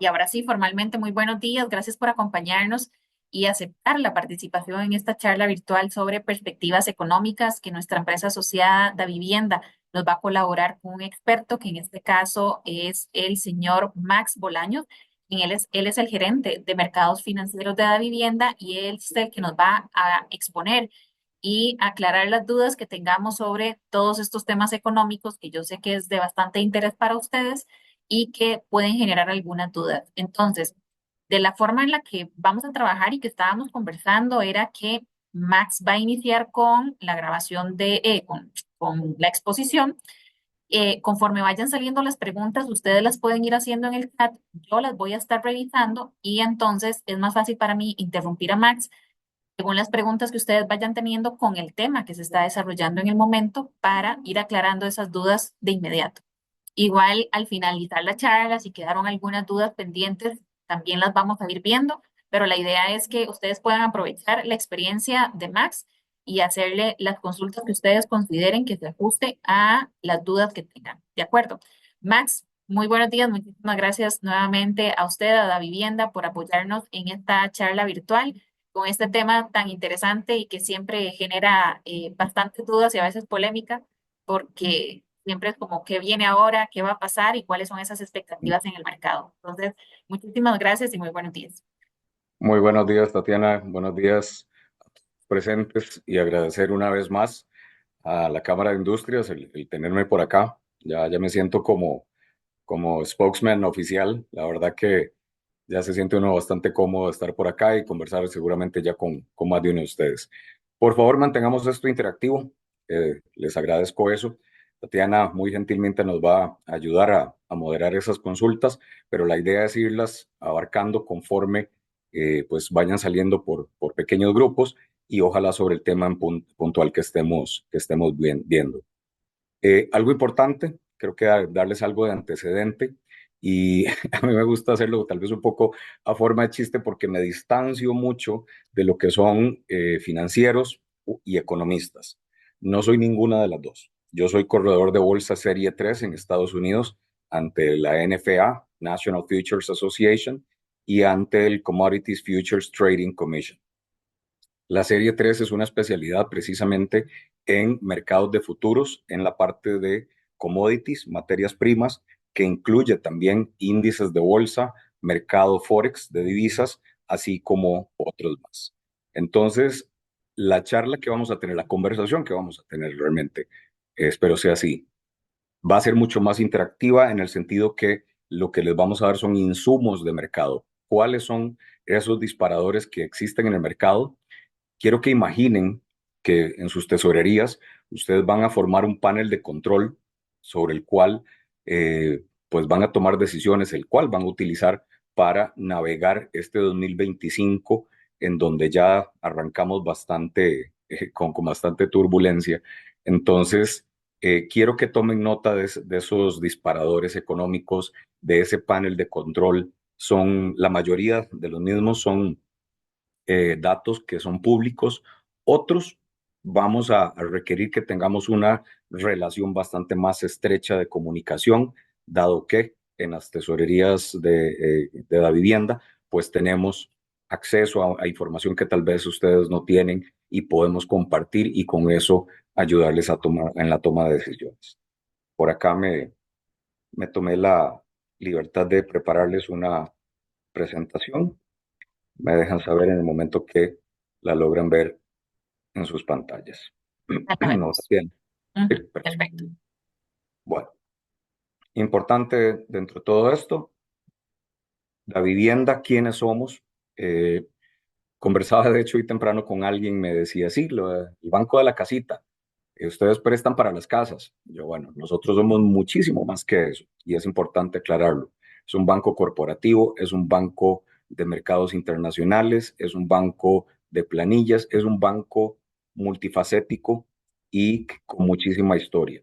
Y ahora sí, formalmente, muy buenos días. Gracias por acompañarnos y aceptar la participación en esta charla virtual sobre perspectivas económicas que nuestra empresa asociada Da Vivienda nos va a colaborar con un experto, que en este caso es el señor Max Bolaños. Y él es el gerente de mercados financieros de Da Vivienda y él es el que nos va a exponer y aclarar las dudas que tengamos sobre todos estos temas económicos, que yo sé que es de bastante interés para ustedes y que pueden generar algunas dudas. Entonces, de la forma en la que vamos a trabajar y que estábamos conversando era que Max va a iniciar con la grabación con la exposición. Conforme vayan saliendo las preguntas, ustedes las pueden ir haciendo en el chat, yo las voy a estar revisando y entonces es más fácil para mí interrumpir a Max según las preguntas que ustedes vayan teniendo con el tema que se está desarrollando en el momento para ir aclarando esas dudas de inmediato. Igual al finalizar la charla, si quedaron algunas dudas pendientes, también las vamos a ir viendo, pero la idea es que ustedes puedan aprovechar la experiencia de Max y hacerle las consultas que ustedes consideren que se ajuste a las dudas que tengan. ¿De acuerdo? Max, muy buenos días. Muchísimas gracias nuevamente a usted, a la vivienda, por apoyarnos en esta charla virtual con este tema tan interesante y que siempre genera bastantes dudas y a veces polémica, porque siempre es como qué viene ahora, qué va a pasar y cuáles son esas expectativas en el mercado. Entonces, muchísimas gracias y muy buenos días. Muy buenos días, Tatiana. Buenos días presentes y agradecer una vez más a la Cámara de Industrias el tenerme por acá. Ya me siento como spokesman oficial. La verdad que ya se siente uno bastante cómodo de estar por acá y conversar seguramente ya con más de uno de ustedes. Por favor, mantengamos esto interactivo. Les agradezco eso. Tatiana muy gentilmente nos va a ayudar a moderar esas consultas, pero la idea es irlas abarcando conforme pues vayan saliendo por pequeños grupos y ojalá sobre el tema en puntual que estemos viendo. Algo importante, creo que darles algo de antecedente y a mí me gusta hacerlo tal vez un poco a forma de chiste porque me distancio mucho de lo que son financieros y economistas. No soy ninguna de las dos. Yo soy corredor de bolsa Serie 3 en Estados Unidos ante la NFA, National Futures Association, y ante el Commodities Futures Trading Commission. La serie 3 es una especialidad precisamente en mercados de futuros, en la parte de commodities, materias primas, que incluye también índices de bolsa, mercado forex de divisas, así como otros más. Entonces, la charla que vamos a tener, la conversación que vamos a tener realmente, espero sea así, va a ser mucho más interactiva en el sentido que lo que les vamos a dar son insumos de mercado. ¿Cuáles son esos disparadores que existen en el mercado? Quiero que imaginen que en sus tesorerías ustedes van a formar un panel de control sobre el cual pues van a tomar decisiones, el cual van a utilizar para navegar este 2025 en donde ya arrancamos bastante, con bastante turbulencia. Entonces, quiero que tomen nota de esos disparadores económicos, de ese panel de control. La mayoría de los mismos son datos que son públicos. Otros vamos a requerir que tengamos una relación bastante más estrecha de comunicación, dado que en las tesorerías de la vivienda, pues tenemos acceso a información que tal vez ustedes no tienen y podemos compartir y con eso ayudarles a tomar en la toma de decisiones. Por acá me tomé la libertad de prepararles una presentación. Me dejan saber en el momento que la logran ver en sus pantallas. Ya la No, vemos. bien. Sí, Ujú, perfecto. perfecto. Bueno, importante dentro de todo esto, la vivienda, quiénes somos. Eh, Conversaba de hecho hoy temprano con alguien, me decía, sí, el banco de la casita, ustedes prestan para las casas. Yo, bueno, nosotros somos muchísimo más que eso y es importante aclararlo. Es un banco corporativo, es un banco de mercados internacionales, es un banco de planillas, es un banco multifacético y con muchísima historia.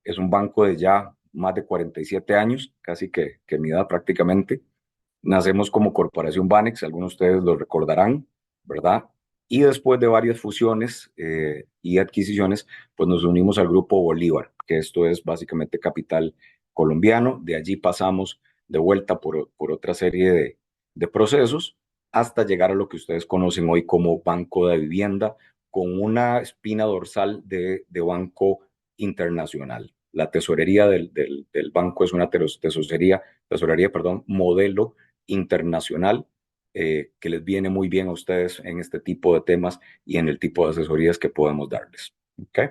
Es un banco de ya más de 47 años, casi que mi edad prácticamente. Nacemos como Corporación Banex, algunos de ustedes lo recordarán, ¿verdad? Y después de varias fusiones y adquisiciones, pues nos unimos al Grupo Bolívar, que esto es básicamente capital colombiano. De allí pasamos de vuelta por otra serie de procesos hasta llegar a lo que ustedes conocen hoy como Banco de Vivienda, con una espina dorsal de banco internacional. La tesorería del banco es una tesorería, perdón, modelo internacional, que les viene muy bien a ustedes en este tipo de temas y en el tipo de asesorías que podemos darles. ¿Okay?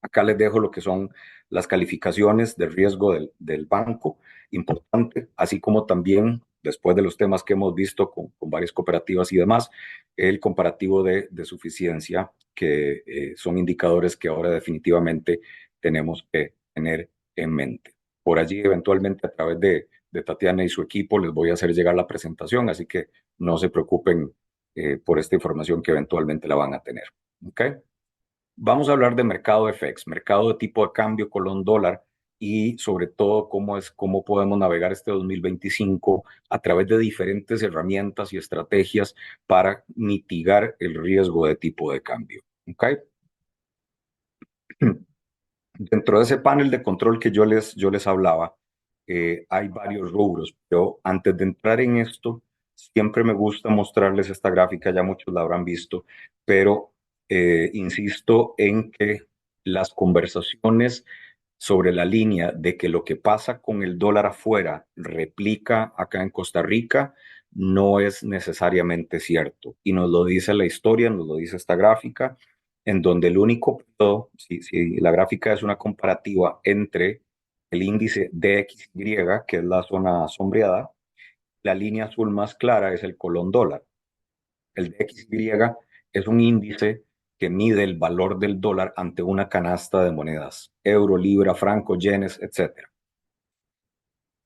Acá les dejo lo que son las calificaciones de riesgo del banco, importante, así como también, después de los temas que hemos visto con varias cooperativas y demás, el comparativo de suficiencia, que son indicadores que ahora definitivamente tenemos que tener en mente. Por allí, eventualmente, a través de Tatiana y su equipo, les voy a hacer llegar la presentación, así que no se preocupen por esta información que eventualmente la van a tener. ¿Ok? Vamos a hablar de mercado de FX, mercado de tipo de cambio colón dólar y sobre todo cómo podemos navegar este 2025 a través de diferentes herramientas y estrategias para mitigar el riesgo de tipo de cambio. ¿Okay? Dentro de ese panel de control que yo les hablaba, hay varios rubros, pero antes de entrar en esto, siempre me gusta mostrarles esta gráfica, ya muchos la habrán visto, pero insisto en que las conversaciones sobre la línea de que lo que pasa con el dólar afuera replica acá en Costa Rica no es necesariamente cierto. Y nos lo dice la historia, nos lo dice esta gráfica, en donde el único periodo, si la gráfica es una comparativa entre el índice DXY, que es la zona sombreada, la línea azul más clara es el colón dólar. El DXY es un índice que mide el valor del dólar ante una canasta de monedas, euro, libra, franco, yenes, etcétera.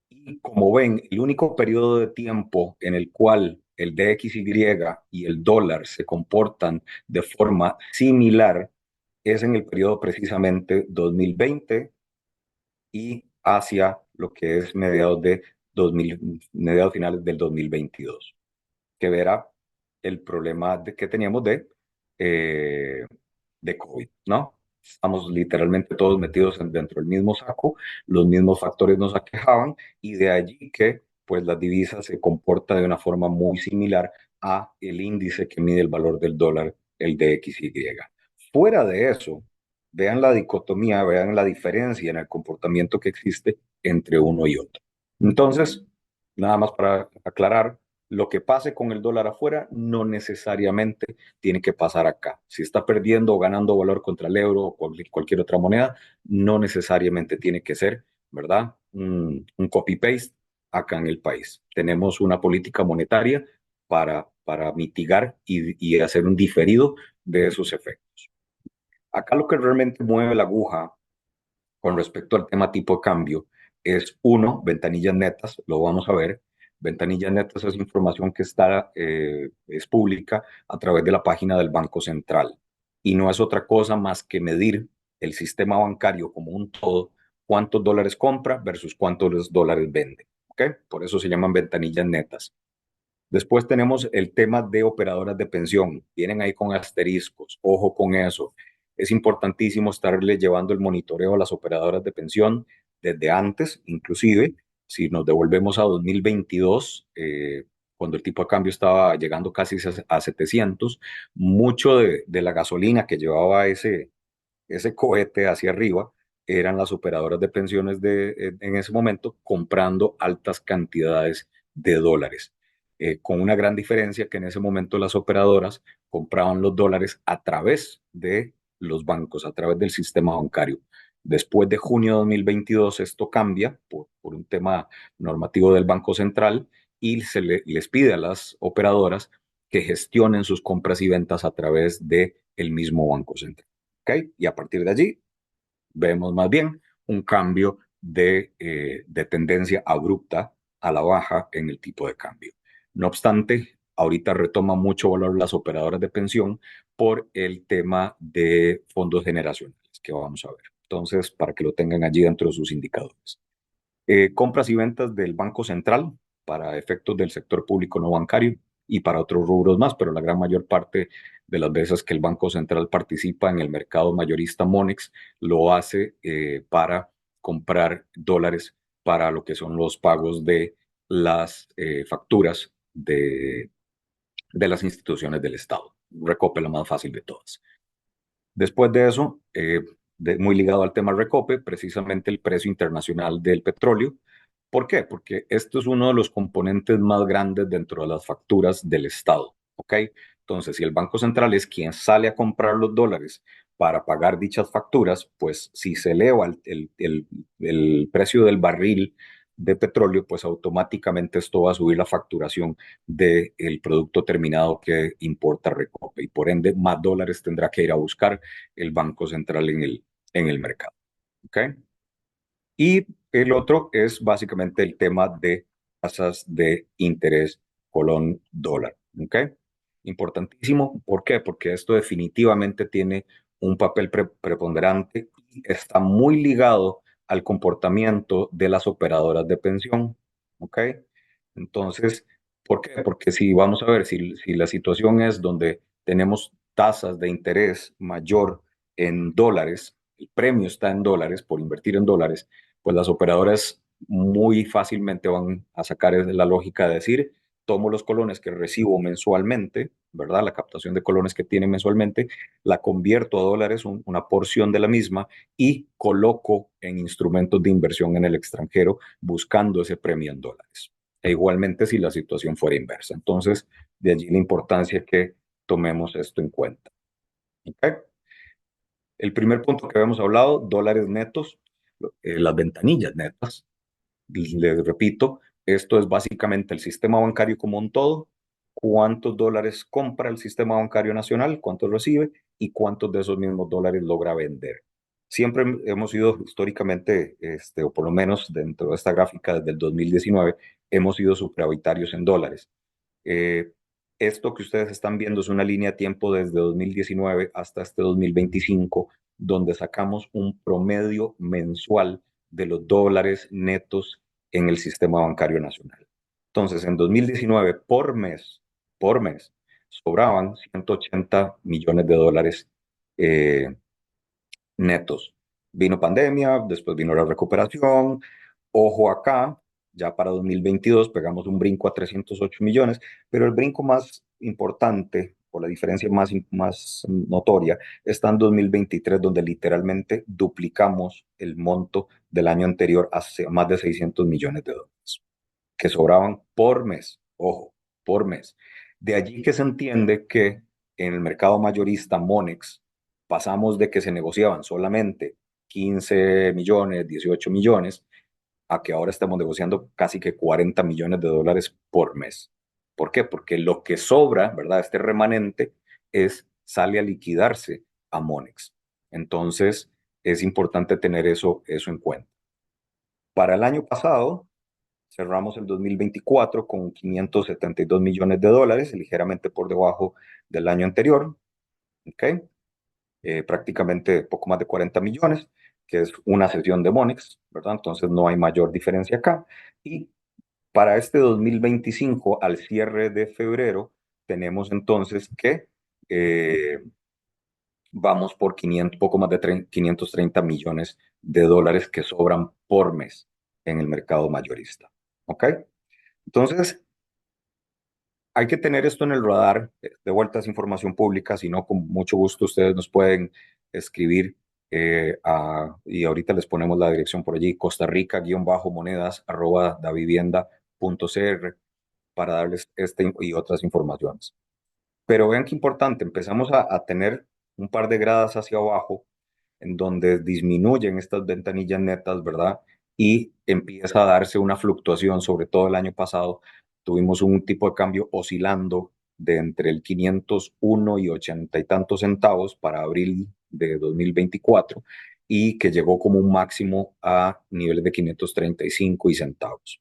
Y como ven, el único periodo de tiempo en el cual el DXY y el dólar se comportan de forma similar es en el periodo precisamente 2020 y hacia lo que es mediados finales del 2022, que verá el problema que teníamos eh, de COVID, ¿no? Estamos literalmente todos metidos dentro del mismo saco, los mismos factores nos aquejaban y de allí que pues la divisa se comporta de una forma muy similar a el índice que mide el valor del dólar, el DXY. Fuera de eso, vean la dicotomía, vean la diferencia en el comportamiento que existe entre uno y otro. Entonces, nada más para aclarar, lo que pase con el dólar afuera no necesariamente tiene que pasar acá. Si está perdiendo o ganando valor contra el euro o cualquier otra moneda, no necesariamente tiene que ser, ¿verdad? Un copy-paste acá en el país. Tenemos una política monetaria para mitigar y hacer un diferido de esos efectos. Acá lo que realmente mueve la aguja con respecto al tema tipo de cambio es uno, ventanillas netas, lo vamos a ver. Ventanillas netas es información que es pública a través de la página del Banco Central y no es otra cosa más que medir el sistema bancario como un todo, cuántos dólares compra versus cuántos dólares vende. ¿Okay? Por eso se llaman ventanillas netas. Después tenemos el tema de operadoras de pensión. Vienen ahí con asteriscos. Ojo con eso. Es importantísimo estarle llevando el monitoreo a las operadoras de pensión desde antes, inclusive si nos devolvemos a 2022, cuando el tipo de cambio estaba llegando casi a 700, mucho de la gasolina que llevaba ese cohete hacia arriba eran las operadoras de pensiones en ese momento comprando altas cantidades de dólares, con una gran diferencia que en ese momento las operadoras compraban los dólares a través de los bancos, a través del sistema bancario. Después de junio de 2022 esto cambia por un tema normativo del Banco Central y les pide a las operadoras que gestionen sus compras y ventas a través del mismo Banco Central. ¿Okay? Y a partir de allí vemos más bien un cambio de tendencia abrupta a la baja en el tipo de cambio. No obstante, ahorita retoma mucho valor las operadoras de pensión por el tema de fondos generacionales que vamos a ver. Entonces, para que lo tengan allí dentro de sus indicadores. Compras y ventas del Banco Central para efectos del sector público no bancario y para otros rubros más, pero la gran mayor parte de las veces que el Banco Central participa en el mercado mayorista Monex lo hace para comprar dólares para lo que son los pagos de las facturas de las instituciones del Estado. Recope la más fácil de todas. Después de eso, muy ligado al tema Recope, precisamente el precio internacional del petróleo. ¿Por qué? Porque esto es uno de los componentes más grandes dentro de las facturas del Estado. ¿Ok? Entonces, si el Banco Central es quien sale a comprar los dólares para pagar dichas facturas, pues si se eleva el precio del barril de petróleo, pues automáticamente esto va a subir la facturación del producto terminado que importa Recope y por ende más dólares tendrá que ir a buscar el Banco Central en el mercado. ¿Ok? Y el otro es básicamente el tema de tasas de interés colón dólar. ¿Ok? Importantísimo. ¿Por qué? Porque esto definitivamente tiene un papel preponderante y está muy ligado al comportamiento de las operadoras de pensión. ¿Ok? Entonces, ¿por qué? Porque si vamos a ver, si la situación es donde tenemos tasas de interés mayor en dólares, el premio está en dólares por invertir en dólares, pues las operadoras muy fácilmente van a sacar la lógica de decir, tomo los colones que recibo mensualmente, ¿verdad? La captación de colones que tiene mensualmente, la convierto a dólares, una porción de la misma, y coloco en instrumentos de inversión en el extranjero buscando ese premio en dólares. E igualmente si la situación fuera inversa. Entonces, de allí la importancia que tomemos esto en cuenta. ¿Okay? El primer punto que habíamos hablado, dólares netos, las ventanillas netas. Les repito, esto es básicamente el sistema bancario como un todo, cuántos dólares compra el sistema bancario nacional, cuántos recibe y cuántos de esos mismos dólares logra vender. Siempre hemos sido históricamente, o por lo menos dentro de esta gráfica desde el 2019, hemos sido superavitarios en dólares. Eh, Esto que ustedes están viendo es una línea de tiempo desde 2019 hasta este 2025, donde sacamos un promedio mensual de los dólares netos en el sistema bancario nacional. Entonces, en 2019, por mes, sobraban 180 millones de dólares eh, netos. Vino pandemia, después vino la recuperación. Ojo acá, ya para 2022 pegamos un brinco a 308 millones, pero el brinco más importante o la diferencia más notoria está en 2023, donde literalmente duplicamos el monto del año anterior a más de 600 millones de dólares, que sobraban por mes, ojo, por mes. De allí que se entiende que en el mercado mayorista Monex pasamos de que se negociaban solamente 15 millones, 18 millones, a que ahora estamos negociando casi que 40 millones de dólares por mes. ¿Por qué? Porque lo que sobra, ¿verdad? Este remanente sale a liquidarse a Monex. Entonces, es importante tener eso en cuenta. Para el año pasado, cerramos el 2024 con 572 millones de dólares, ligeramente por debajo del año anterior, ¿ok? Prácticamente poco más de 40 millones, que es una sesión de Monex, ¿verdad? Entonces no hay mayor diferencia acá. Y para este 2025, al cierre de febrero, tenemos entonces que vamos por 500, poco más de 530 millones de dólares que sobran por mes en el mercado mayorista. ¿Ok? Entonces, hay que tener esto en el radar. De vuelta es información pública, si no, con mucho gusto ustedes nos pueden escribir y ahorita les ponemos la dirección por allí, Costa Rica-monedas @davivienda.cr para darles este y otras informaciones. Pero vean qué importante, empezamos a tener un par de gradas hacia abajo en donde disminuyen estas ventanillas netas, ¿verdad? Y empieza a darse una fluctuación, sobre todo el año pasado, tuvimos un tipo de cambio oscilando de entre el 501 y 80 y tantos centavos para abril de 2024 y que llegó como un máximo a niveles de 535 y centavos.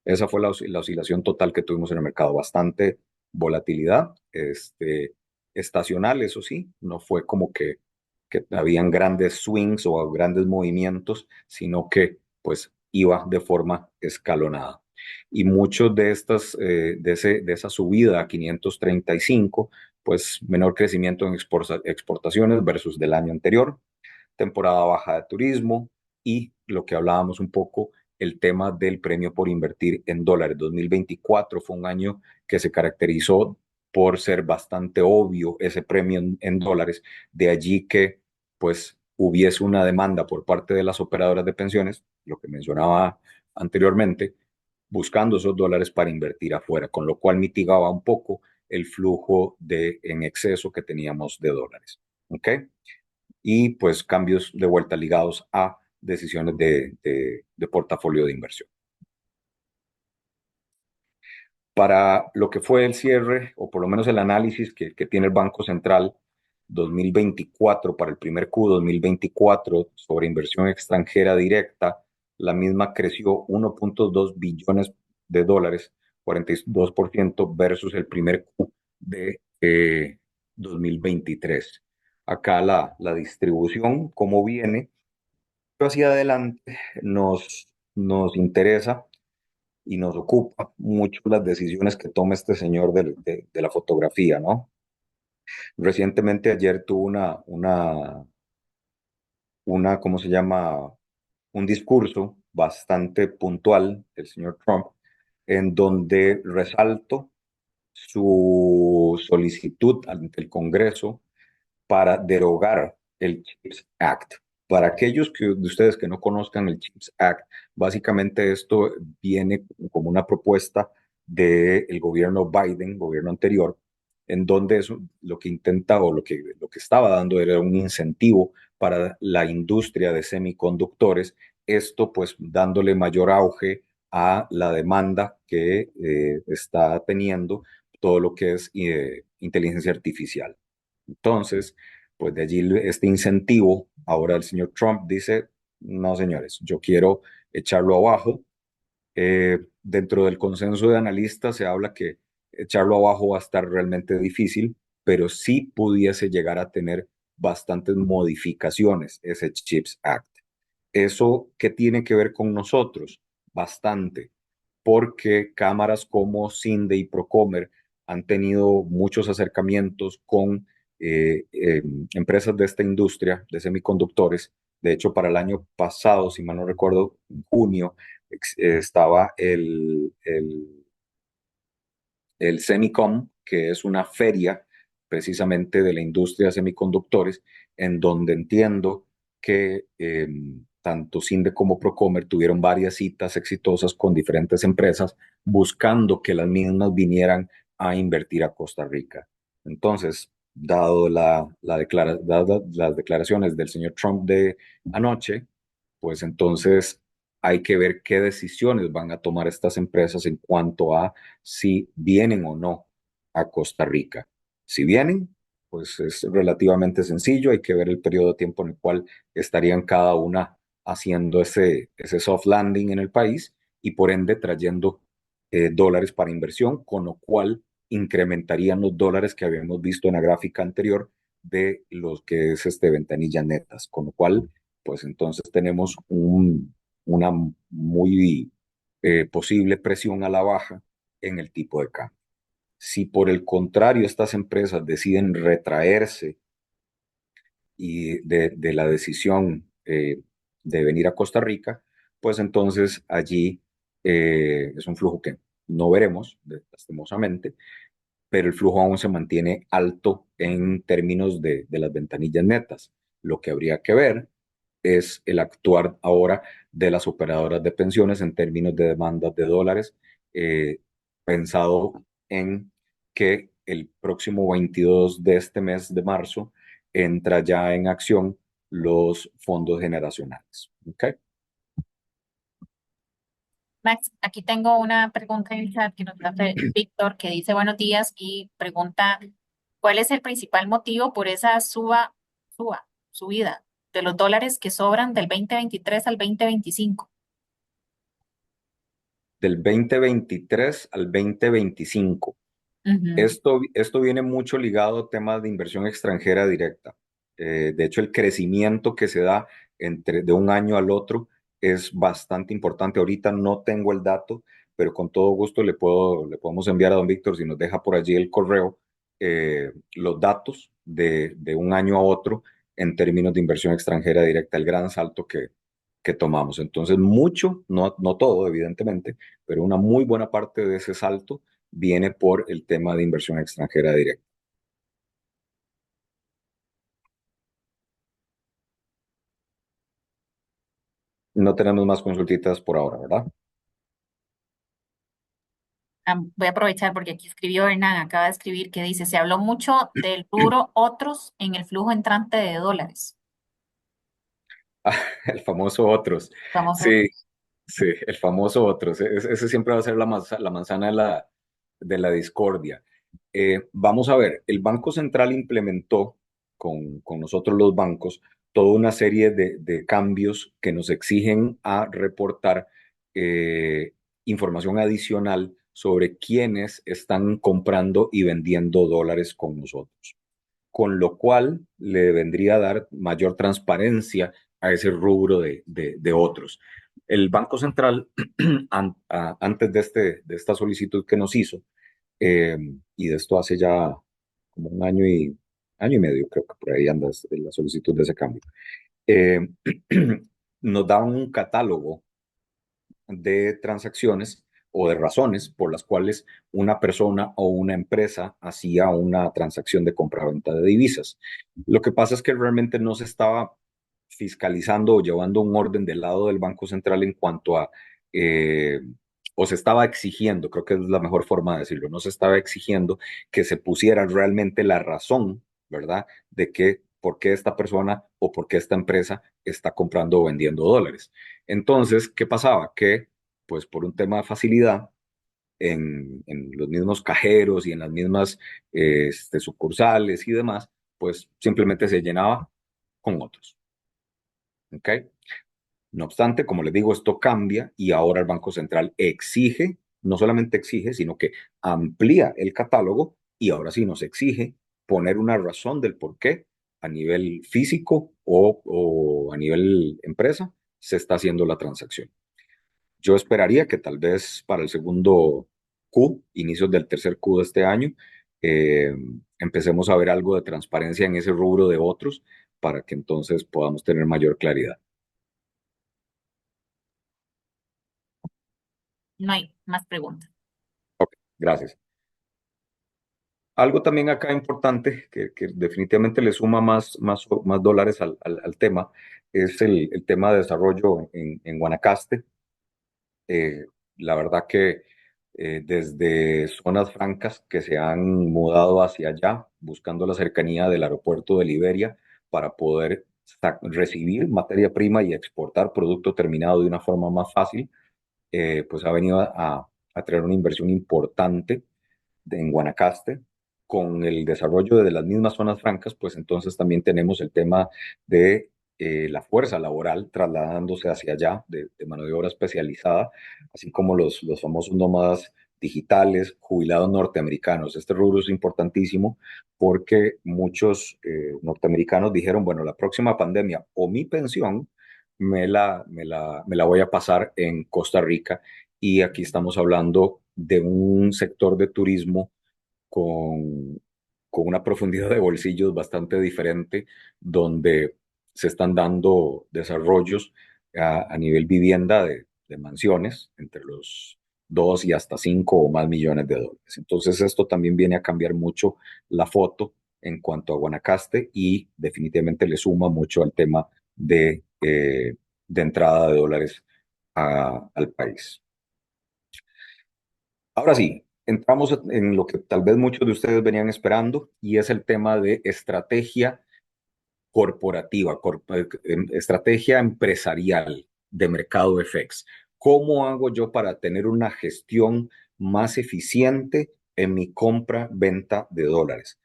Esa fue la oscilación total que tuvimos en el mercado, bastante volatilidad, estacional, eso sí, no fue como que habían grandes swings o grandes movimientos, sino que pues iba de forma escalonada. Y muchos de estas, de esa subida a 535, pues menor crecimiento en exportaciones versus del año anterior, temporada baja de turismo y lo que hablábamos un poco el tema del premio por invertir en dólares. 2024 fue un año que se caracterizó por ser bastante obvio ese premio en dólares, de allí que pues hubiese una demanda por parte de las operadoras de pensiones, lo que mencionaba anteriormente, buscando esos dólares para invertir afuera, con lo cual mitigaba un poco el flujo en exceso que teníamos de dólares. ¿Ok? Y pues cambios de vuelta ligados a decisiones de portafolio de inversión. Para lo que fue el cierre, o por lo menos el análisis que tiene el Banco Central 2024, para el primer Q 2024, sobre inversión extranjera directa, la misma creció 1.2 billones de dólares, 42% versus el primer Q de 2023. Acá la distribución, cómo viene, hacia adelante, nos interesa y nos ocupa mucho las decisiones que toma este señor de la fotografía, ¿no? Recientemente ayer tuvo ¿cómo se llama? Un discurso bastante puntual del señor Trump, en donde resalto su solicitud ante el Congreso para derogar el CHIPS Act. Para aquellos de ustedes que no conozcan el CHIPS Act, básicamente esto viene como una propuesta del gobierno Biden, gobierno anterior, en donde eso lo que intenta o lo que estaba dando era un incentivo para la industria de semiconductores, esto pues dándole mayor auge a la demanda que está teniendo todo lo que es inteligencia artificial. Entonces, pues de allí este incentivo, ahora el señor Trump dice, no señores, yo quiero echarlo abajo. Dentro del consenso de analistas se habla que echarlo abajo va a estar realmente difícil, pero sí pudiese llegar a tener bastantes modificaciones ese CHIPS Act. ¿Eso qué tiene que ver con nosotros? Bastante, porque cámaras como Cinde y Procomer han tenido muchos acercamientos con empresas de esta industria de semiconductores. De hecho, para el año pasado, si mal no recuerdo, en junio, estaba el Semicom, que es una feria precisamente de la industria de semiconductores, en donde entiendo que tanto Cinde como Procomer tuvieron varias citas exitosas con diferentes empresas, buscando que las mismas vinieran a invertir a Costa Rica. Entonces, dadas las declaraciones del señor Trump de anoche, pues entonces hay que ver qué decisiones van a tomar estas empresas en cuanto a si vienen o no a Costa Rica. Si vienen, pues es relativamente sencillo, hay que ver el periodo de tiempo en el cual estarían cada una haciendo ese soft landing en el país y por ende trayendo dólares para inversión, con lo cual incrementarían los dólares que habíamos visto en la gráfica anterior de los que es ventanillas netas, con lo cual, pues entonces tenemos una muy posible presión a la baja en el tipo de cambio. Si por el contrario estas empresas deciden retraerse y de la decisión de venir a Costa Rica, pues entonces allí es un flujo que no veremos, lastimosamente, pero el flujo aún se mantiene alto en términos de las ventanillas netas. Lo que habría que ver es el actuar ahora de las operadoras de pensiones en términos de demandas de dólares, pensado en que el próximo 22 de este mes de marzo entra ya en acción los fondos generacionales. ¿Ok? Max, aquí tengo una pregunta en el chat que nos hace Víctor, que dice buenos días y pregunta, ¿cuál es el principal motivo por esa subida de los dólares que sobran del 2023 al 2025? Del 2023 al 2025. Ujú. Esto viene mucho ligado a temas de inversión extranjera directa. De hecho, el crecimiento que se da de un año al otro es bastante importante. Ahorita no tengo el dato, pero con todo gusto le podemos enviar a don Víctor, si nos deja por allí el correo, los datos de un año a otro en términos de inversión extranjera directa, el gran salto que tomamos. Entonces, mucho, no todo, evidentemente, pero una muy buena parte de ese salto viene por el tema de inversión extranjera directa. No tenemos más consultitas por ahora, ¿verdad? Voy a aprovechar porque aquí escribió Hernán, acaba de escribir que dice, se habló mucho del rubro otros en el flujo entrante de dólares. El famoso otros. Vamos a... Sí, sí, el famoso otros. Ese siempre va a ser la manzana de la discordia. Vamos a ver, el Banco Central implementó con nosotros los bancos toda una serie de cambios que nos exigen a reportar eh, información adicional sobre quiénes están comprando y vendiendo dólares con nosotros, con lo cual le vendría a dar mayor transparencia a ese rubro de otros. El Banco Central, antes de esta solicitud que nos hizo, eh, y de esto hace ya como año y medio, creo que por ahí anda la solicitud de ese cambio, eh, nos daban un catálogo de transacciones o de razones por las cuales una persona o una empresa hacía una transacción de compra-venta de divisas. Lo que pasa es que realmente no se estaba fiscalizando o llevando un orden del lado del Banco Central en cuanto a, eh, o se estaba exigiendo, creo que es la mejor forma de decirlo, no se estaba exigiendo que se pusiera realmente la razón, ¿verdad? De que por qué esta persona o por qué esta empresa está comprando o vendiendo dólares. Entonces, ¿qué pasaba? Que, pues por un tema de facilidad, en los mismos cajeros y en las mismas sucursales y demás, pues simplemente se llenaba con otros. ¿Ok? No obstante, como les digo, esto cambia y ahora el Banco Central exige, no solamente exige, sino que amplía el catálogo y ahora sí nos exige poner una razón del por qué a nivel físico o a nivel empresa se está haciendo la transacción. Yo esperaría que tal vez para el segundo Q, inicios del tercer Q de este año, eh, empecemos a ver algo de transparencia en ese rubro de otros para que entonces podamos tener mayor claridad. No hay más preguntas. Gracias. Algo también acá importante que definitivamente le suma más dólares al tema es el tema de desarrollo en Guanacaste. Eh, la verdad que desde zonas francas que se han mudado hacia allá, buscando la cercanía del aeropuerto de Liberia para poder recibir materia prima y exportar producto terminado de una forma más fácil, pues ha venido a traer una inversión importante en Guanacaste. Con el desarrollo de las mismas zonas francas, pues entonces también tenemos el tema de la fuerza laboral trasladándose hacia allá de mano de obra especializada, así como los famosos nómadas digitales, jubilados norteamericanos. Este rubro es importantísimo porque muchos norteamericanos dijeron, bueno, la próxima pandemia o mi pensión me la voy a pasar en Costa Rica, y aquí estamos hablando de un sector de turismo con, con una profundidad de bolsillos bastante diferente, donde se están dando desarrollos a nivel vivienda de mansiones entre los 2 y hasta 5 o más millones de dólares. Entonces esto también viene a cambiar mucho la foto en cuanto a Guanacaste y definitivamente le suma mucho al tema de entrada de dólares al país. Ahora sí, entramos en lo que tal vez muchos de ustedes venían esperando y es el tema de estrategia corporativa, estrategia empresarial de mercado FX. ¿Cómo hago yo para tener una gestión más eficiente en mi compra-venta de dólares?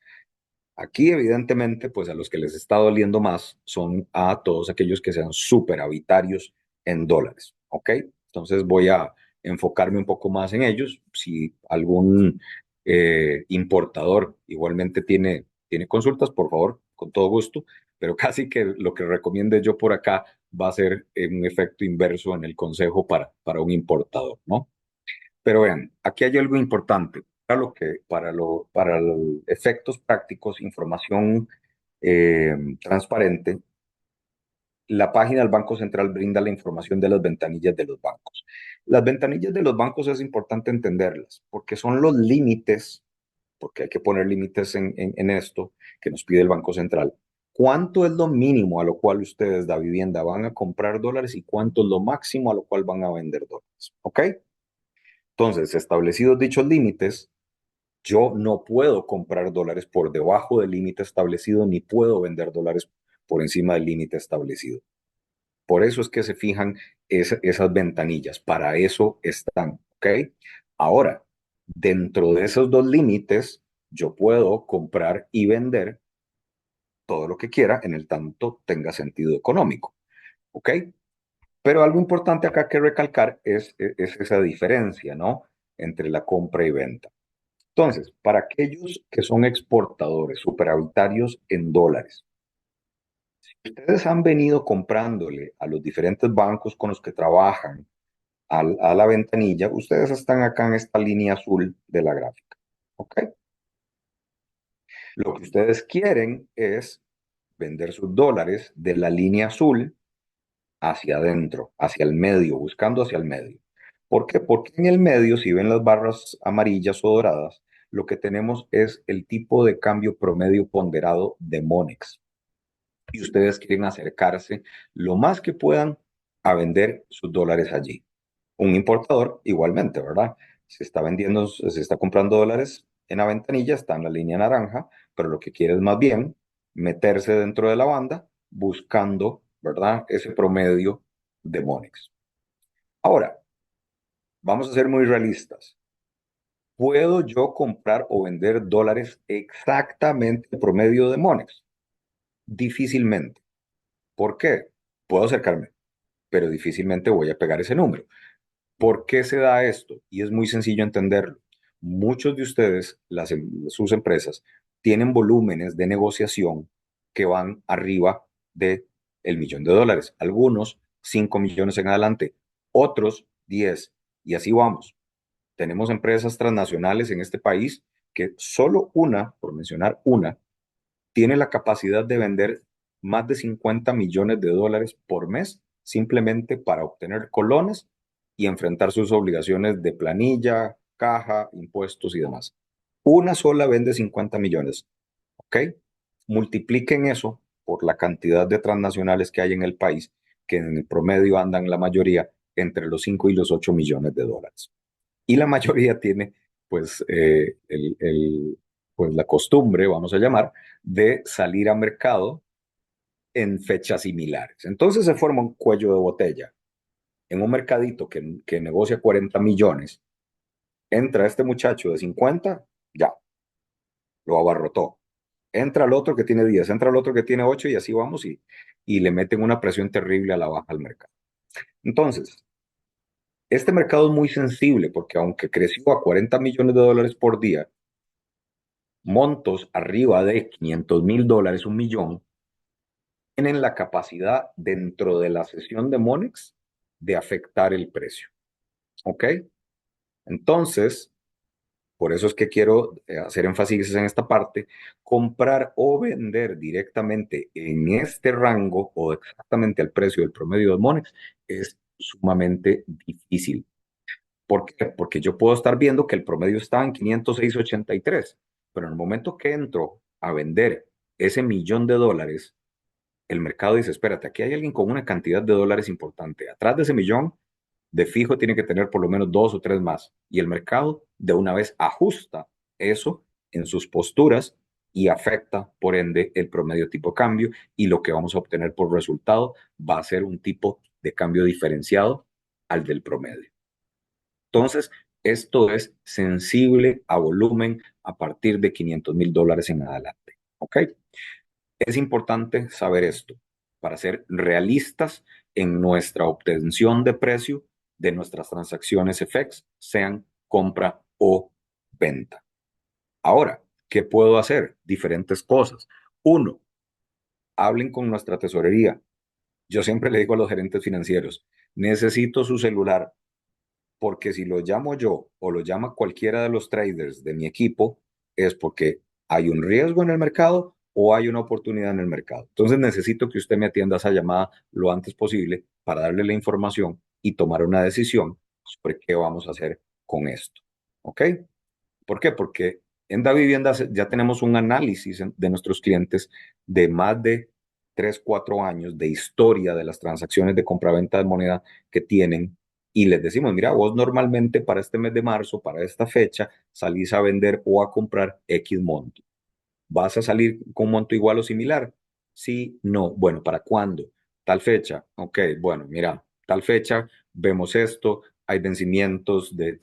Aquí, evidentemente, pues a los que les está doliendo más son a todos aquellos que sean superavitarios en dólares, ¿ok? Entonces voy a enfocarme un poco más en ellos. Si algún importador igualmente tiene consultas, por favor, con todo gusto, pero casi que lo que recomiende yo por acá va a ser un efecto inverso en el consejo para un importador, ¿no? Pero vean, aquí hay algo importante. Para los efectos prácticos, información transparente, la página del Banco Central brinda la información de las ventanillas de los bancos. Las ventanillas de los bancos es importante entenderlas porque son los límites, porque hay que poner límites en esto que nos pide el Banco Central. ¿Cuánto es lo mínimo a lo cual ustedes, da vivienda, van a comprar dólares y cuánto es lo máximo a lo cual van a vender dólares? ¿Ok? Entonces, establecidos dichos límites, yo no puedo comprar dólares por debajo del límite establecido ni puedo vender dólares por encima del límite establecido. Por eso es que se fijan esas ventanillas, para eso están, ¿ok? Ahora, dentro de esos dos límites, yo puedo comprar y vender todo lo que quiera en el tanto tenga sentido económico, ¿ok? Pero algo importante acá que recalcar es esa diferencia, ¿no? Entre la compra y venta. Entonces, para aquellos que son exportadores, superavitarios en dólares, ustedes han venido comprándole a los diferentes bancos con los que trabajan a la ventanilla, ustedes están acá en esta línea azul de la gráfica. ¿Ok? Lo que ustedes quieren es vender sus dólares de la línea azul hacia adentro, hacia el medio, buscando hacia el medio. ¿Por qué? Porque en el medio, si ven las barras amarillas o doradas, lo que tenemos es el tipo de cambio promedio ponderado de Monex. Y ustedes quieren acercarse lo más que puedan a vender sus dólares allí. Un importador igualmente, ¿verdad? Se está vendiendo, se está comprando dólares en la ventanilla, está en la línea naranja, pero lo que quiere es más bien meterse dentro de la banda buscando, ¿verdad? Ese promedio de Monex. Ahora, vamos a ser muy realistas. ¿Puedo yo comprar o vender dólares exactamente el promedio de Monex? Difícilmente. ¿Por qué? Puedo acercarme, pero difícilmente voy a pegar ese número. ¿Por qué se da esto? Y es muy sencillo entenderlo. Muchos de ustedes, sus empresas, tienen volúmenes de negociación que van arriba de el millón de dólares. Algunos 5 millones en adelante, otros 10. Y así vamos. Tenemos empresas transnacionales en este país que solo una, por mencionar una, tiene la capacidad de vender más de 50 millones de dólares por mes simplemente para obtener colones y enfrentar sus obligaciones de planilla, caja, impuestos y demás. Una sola vende 50 millones, ¿ok? Multipliquen eso por la cantidad de transnacionales que hay en el país, que en el promedio andan la mayoría entre los 5 y los 8 millones de dólares. Y la mayoría tiene, pues, pues la costumbre, vamos a llamar, de salir a mercado en fechas similares. Entonces se forma un cuello de botella. En un mercadito que negocia 40 millones, entra este muchacho de 50, ya, lo abarrotó. Entra el otro que tiene 10, entra el otro que tiene 8 y así vamos y le meten una presión terrible a la baja al mercado. Entonces, este mercado es muy sensible porque aunque creció a 40 millones de dólares por día, montos arriba de 500.000 dólares, un millón, tienen la capacidad dentro de la sesión de Monex de afectar el precio. ¿Ok? Entonces, por eso es que quiero hacer énfasis en esta parte, comprar o vender directamente en este rango o exactamente al precio del promedio de Monex es sumamente difícil. ¿Por qué? Porque yo puedo estar viendo que el promedio está en 506.83, pero en el momento que entro a vender ese millón de dólares, el mercado dice, espérate, aquí hay alguien con una cantidad de dólares importante. Atrás de ese millón, de fijo tiene que tener por lo menos dos o tres más. Y el mercado de una vez ajusta eso en sus posturas y afecta, por ende, el promedio tipo cambio y lo que vamos a obtener por resultado va a ser un tipo de cambio diferenciado al del promedio. Entonces, esto es sensible a volumen a partir de 500.000 dólares en adelante. ¿Ok? Es importante saber esto para ser realistas en nuestra obtención de precio de nuestras transacciones FX, sean compra o venta. Ahora, ¿qué puedo hacer? Diferentes cosas. Uno, hablen con nuestra tesorería. Yo siempre le digo a los gerentes financieros, necesito su celular porque si lo llamo yo o lo llama cualquiera de los traders de mi equipo, es porque hay un riesgo en el mercado o hay una oportunidad en el mercado. Entonces necesito que usted me atienda esa llamada lo antes posible para darle la información y tomar una decisión sobre qué vamos a hacer con esto. ¿Ok? ¿Por qué? Porque en Davivienda ya tenemos un análisis de nuestros clientes de más de 3, 4 años de historia de las transacciones de compraventa de moneda que tienen y les decimos, mira, vos normalmente para este mes de marzo, para esta fecha, salís a vender o a comprar X monto. ¿Vas a salir con un monto igual o similar? Sí, no. Bueno, ¿para cuándo? Tal fecha. Ok, bueno, mira, tal fecha, vemos esto, hay vencimientos de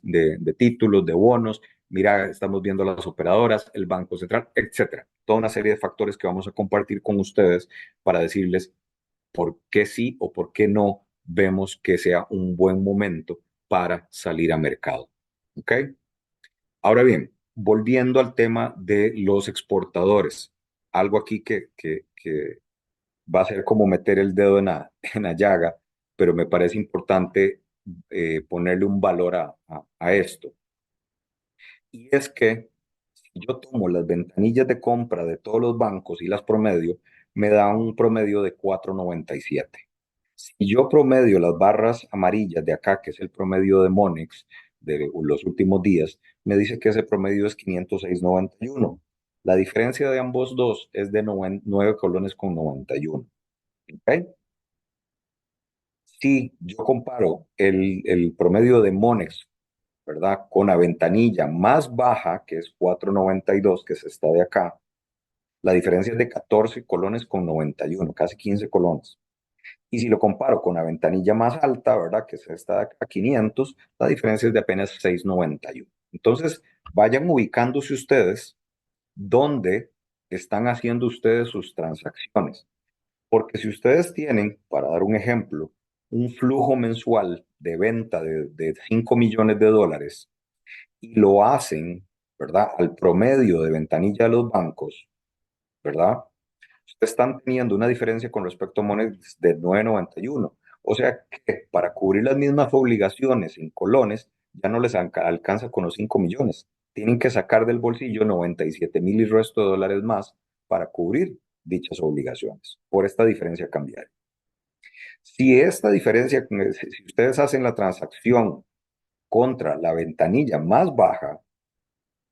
títulos, de bonos, mira, estamos viendo las operadoras, el Banco Central, etcétera. Toda una serie de factores que vamos a compartir con ustedes para decirles por qué sí o por qué no vemos que sea un buen momento para salir a mercado. ¿Ok? Ahora bien, volviendo al tema de los exportadores, algo aquí que va a ser como meter el dedo en en la llaga, pero me parece importante ponerle un valor a esto. Y es que si yo tomo las ventanillas de compra de todos los bancos y las promedio, me da un promedio de 4.97. Si yo promedio las barras amarillas de acá, que es el promedio de Monex de los últimos días, me dice que ese promedio es 506.91. La diferencia de ambos dos es de 9 colones con 91. ¿Ok? Si yo comparo el promedio de Monex, ¿verdad? Con la ventanilla más baja, que es 4.92, que es esta de acá, la diferencia es de 14 colones con 91, casi 15 colones. Y si lo comparo con la ventanilla más alta, ¿verdad? Que es esta de acá, 500, la diferencia es de apenas 6.91. Entonces, vayan ubicándose ustedes dónde están haciendo ustedes sus transacciones. Porque si ustedes tienen, para dar un ejemplo, un flujo mensual de venta de 5 millones de dólares y lo hacen, ¿verdad? Al promedio de ventanilla de los bancos, ¿verdad? Ustedes están teniendo una diferencia con respecto a Monex de 9.91. O sea que para cubrir las mismas obligaciones en colones, ya no les alcanza con los 5 millones. Tienen que sacar del bolsillo 97.000 y resto de dólares más para cubrir dichas obligaciones por esta diferencia cambiaria. Si esta diferencia, si ustedes hacen la transacción contra la ventanilla más baja,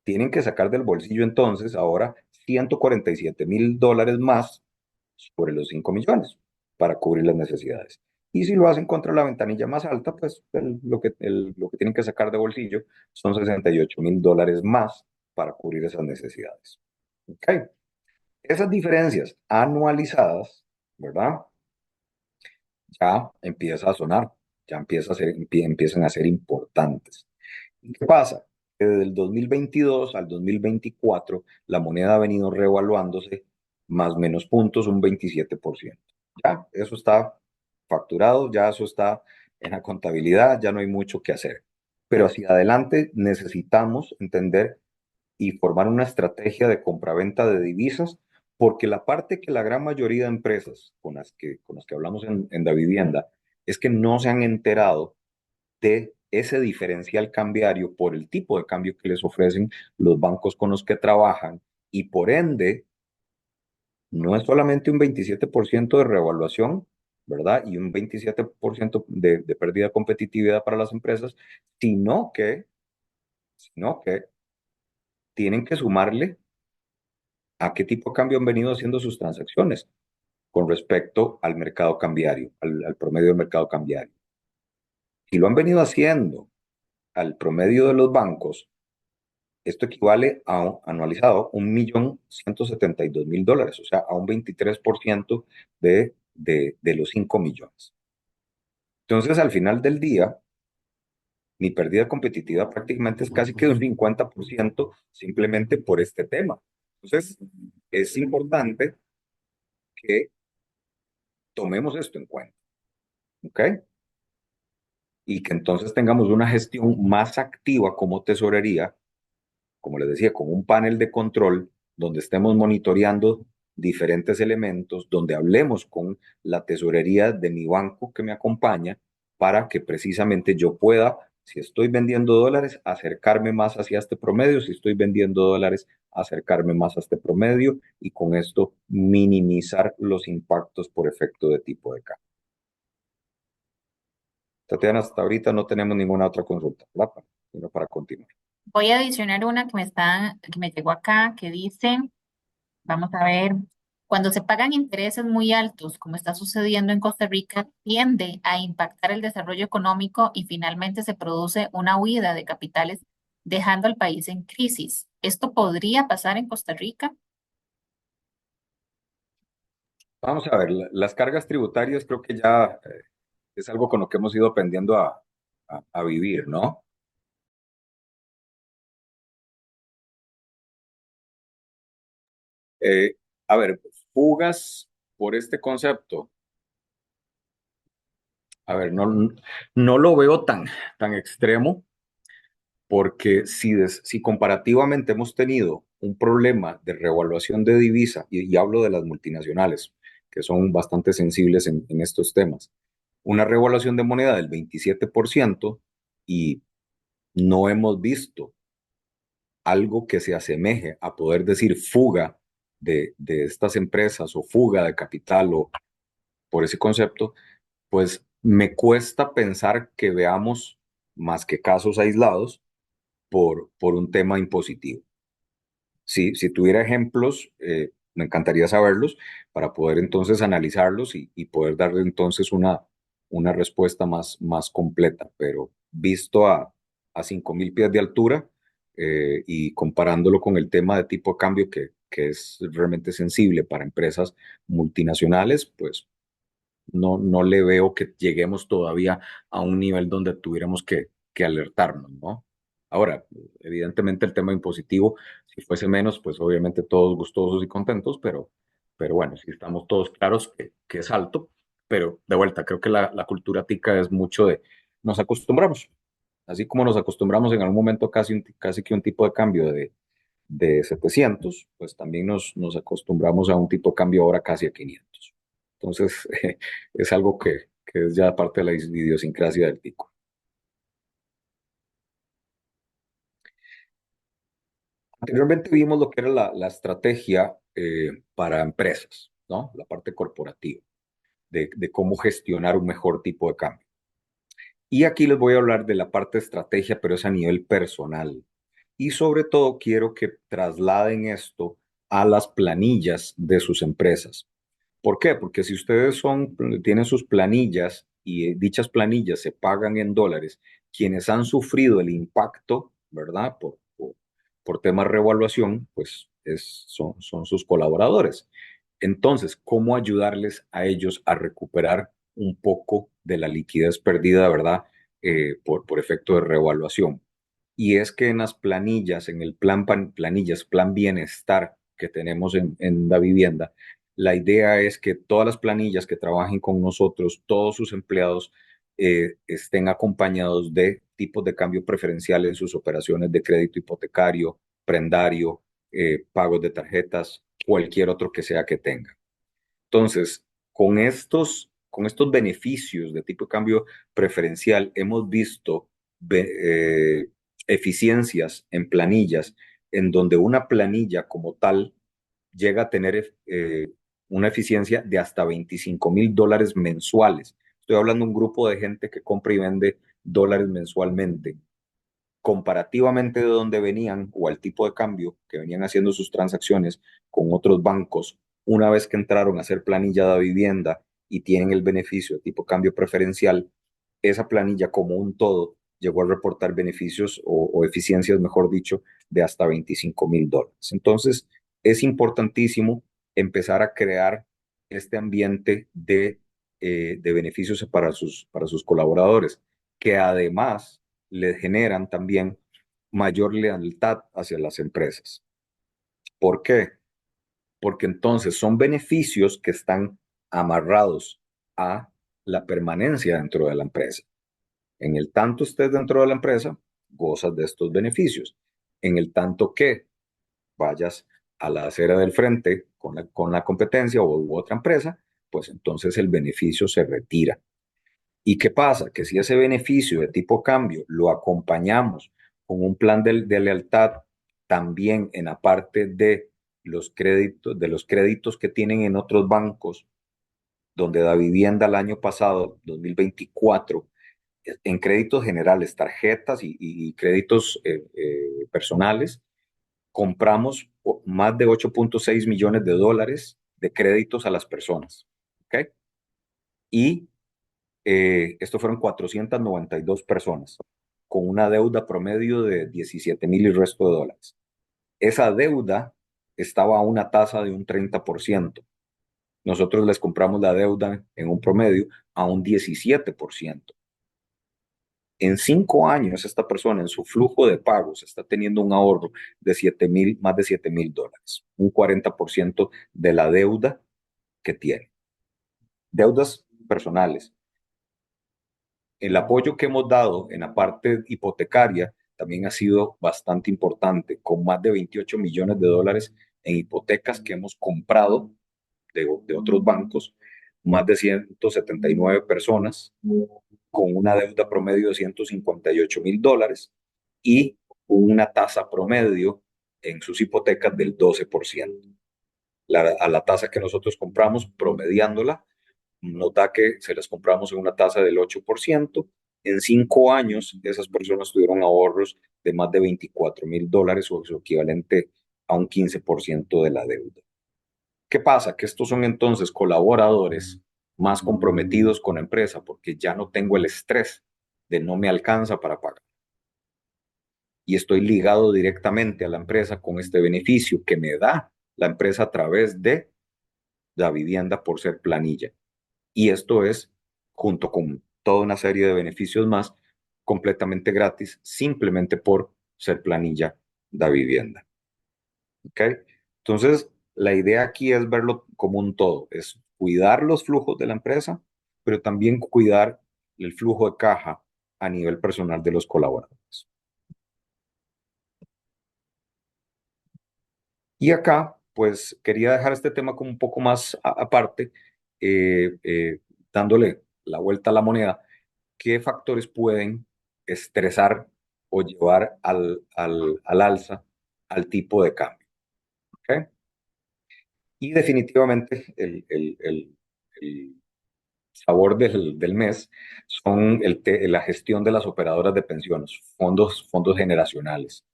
tienen que sacar del bolsillo entonces ahora 147.000 dólares más sobre los 5 millones para cubrir las necesidades. Y si lo hacen contra la ventanilla más alta, pues lo que tienen que sacar de bolsillo son 68.000 dólares más para cubrir esas necesidades. ¿Ok? Esas diferencias anualizadas, ¿verdad? Ya empieza a sonar, ya empiezan a ser importantes. ¿Y qué pasa? Que desde el 2022 al 2024 la moneda ha venido revaluándose más o menos puntos un 27%. Ya, eso está facturado, ya eso está en la contabilidad, ya no hay mucho que hacer. Pero hacia adelante necesitamos entender y formar una estrategia de compraventa de divisas, porque la parte que la gran mayoría de empresas con las que hablamos en la vivienda es que no se han enterado de ese diferencial cambiario por el tipo de cambio que les ofrecen los bancos con los que trabajan y por ende no es solamente un 27% de revaluación, ¿verdad? Y un 27% de pérdida de competitividad para las empresas, sino que tienen que sumarle a qué tipo de cambio han venido haciendo sus transacciones con respecto al mercado cambiario, al promedio del mercado cambiario. Si lo han venido haciendo al promedio de los bancos, esto equivale a anualizado 1.172.000 dólares, o sea, a un 23% de los 5 millones. Entonces, al final del día, mi pérdida competitiva prácticamente es casi que de un 50% simplemente por este tema. Entonces, es importante que tomemos esto en cuenta, ¿ok? Y que entonces tengamos una gestión más activa como tesorería, como les decía, con un panel de control donde estemos monitoreando diferentes elementos, donde hablemos con la tesorería de mi banco que me acompaña para que precisamente yo pueda Si estoy vendiendo dólares, acercarme más hacia este promedio. Si estoy vendiendo dólares, acercarme más a este promedio y con esto minimizar los impactos por efecto de tipo de cambio. Tatiana, hasta ahorita no tenemos ninguna otra consulta, ¿verdad? Sino para continuar. Voy a adicionar una que me llegó acá, que dice, vamos a ver, cuando se pagan intereses muy altos, como está sucediendo en Costa Rica, tiende a impactar el desarrollo económico y finalmente se produce una huida de capitales, dejando al país en crisis. ¿Esto podría pasar en Costa Rica? Vamos a ver, las cargas tributarias creo que ya es algo con lo que hemos ido aprendiendo a vivir, ¿no? Eh, a ver, fugas por este concepto. A ver, no lo veo tan extremo porque si comparativamente hemos tenido un problema de revaluación de divisa, y hablo de las multinacionales, que son bastante sensibles en estos temas, una revaluación de moneda del 27% y no hemos visto algo que se asemeje a poder decir fuga de estas empresas o fuga de capital o por ese concepto, pues me cuesta pensar que veamos más que casos aislados por un tema impositivo. Si tuviera ejemplos, me encantaría saberlos para poder entonces analizarlos y poder darle entonces una respuesta más completa, pero visto a 5.000 pies de altura y comparándolo con el tema de tipo de cambio que es realmente sensible para empresas multinacionales, pues no le veo que lleguemos todavía a un nivel donde tuviéramos que alertarnos, ¿no? Ahora, evidentemente el tema impositivo, si fuese menos, pues obviamente todos gustosos y contentos, pero bueno, si estamos todos claros que es alto, pero de vuelta, creo que la cultura tica es mucho de, nos acostumbramos, así como nos acostumbramos en algún momento casi que un tipo de cambio de 700, pues también nos acostumbramos a un tipo de cambio ahora casi a 500. Entonces, es algo que es ya parte de la idiosincrasia del tico. Anteriormente vimos lo que era la estrategia para empresas, ¿no? La parte corporativa, de cómo gestionar un mejor tipo de cambio. Y aquí les voy a hablar de la parte de estrategia, pero es a nivel personal. Y sobre todo quiero que trasladen esto a las planillas de sus empresas. ¿Por qué? Porque si ustedes tienen sus planillas y dichas planillas se pagan en dólares, quienes han sufrido el impacto, ¿verdad? Por temas de revaluación, pues son sus colaboradores. Entonces, ¿cómo ayudarles a ellos a recuperar un poco de la liquidez perdida, ¿verdad? Por efecto de revaluación. Y es que en las planillas, en el planillas, plan bienestar que tenemos en la vivienda, la idea es que todas las planillas que trabajen con nosotros, todos sus empleados, estén acompañados de tipos de cambio preferencial en sus operaciones de crédito hipotecario, prendario, pagos de tarjetas, cualquier otro que sea que tenga. Entonces, con estos beneficios de tipo de cambio preferencial, hemos visto eficiencias en planillas en donde una planilla como tal llega a tener una eficiencia de hasta $25,000 mensuales. Estoy hablando de un grupo de gente que compra y vende dólares mensualmente. Comparativamente de donde venían o al tipo de cambio que venían haciendo sus transacciones con otros bancos, una vez que entraron a hacer planilla de vivienda y tienen el beneficio de tipo cambio preferencial, esa planilla como un todo llegó a reportar beneficios o eficiencias, mejor dicho, de hasta $25,000. Entonces, es importantísimo empezar a crear este ambiente de beneficios para sus colaboradores, que además les generan también mayor lealtad hacia las empresas. ¿Por qué? Porque entonces son beneficios que están amarrados a la permanencia dentro de la empresa. En el tanto estés dentro de la empresa, gozas de estos beneficios. En el tanto que vayas a la acera del frente con la competencia u otra empresa, pues entonces el beneficio se retira. ¿Y qué pasa? Que si ese beneficio de tipo cambio lo acompañamos con un plan de lealtad también en la parte de los créditos que tienen en otros bancos, donde da vivienda el año pasado, 2024, en créditos generales, tarjetas y créditos personales, compramos más de 8.6 millones de dólares de créditos a las personas. ¿Ok? Y esto fueron 492 personas con una deuda promedio de 17,000 y resto de dólares. Esa deuda estaba a una tasa de un 30%. Nosotros les compramos la deuda en un promedio a un 17%. En 5 años, esta persona en su flujo de pagos está teniendo un ahorro de 7,000, más de $7,000, un 40% de la deuda que tiene. Deudas personales. El apoyo que hemos dado en la parte hipotecaria también ha sido bastante importante, con más de 28 millones de dólares en hipotecas que hemos comprado de otros bancos, más de 179 personas con una deuda promedio de $158,000 y una tasa promedio en sus hipotecas del 12%. A la tasa que nosotros compramos, promediándola, nota que se las compramos en una tasa del 8%. En 5 años, esas personas tuvieron ahorros de más de $24,000 o su equivalente a un 15% de la deuda. ¿Qué pasa? Que estos son entonces colaboradores más comprometidos con la empresa porque ya no tengo el estrés de no me alcanza para pagar. Y estoy ligado directamente a la empresa con este beneficio que me da la empresa a través de la vivienda por ser planilla. Y esto es, junto con toda una serie de beneficios más, completamente gratis, simplemente por ser planilla de vivienda. ¿Ok? Entonces, la idea aquí es verlo como un todo, es cuidar los flujos de la empresa, pero también cuidar el flujo de caja a nivel personal de los colaboradores. Y acá, pues quería dejar este tema como un poco más aparte, eh, eh, dándole la vuelta a la moneda. ¿Qué factores pueden estresar o llevar al alza al tipo de cambio? ¿Ok? Y definitivamente el sabor del mes son la gestión de las operadoras de pensiones, fondos generacionales.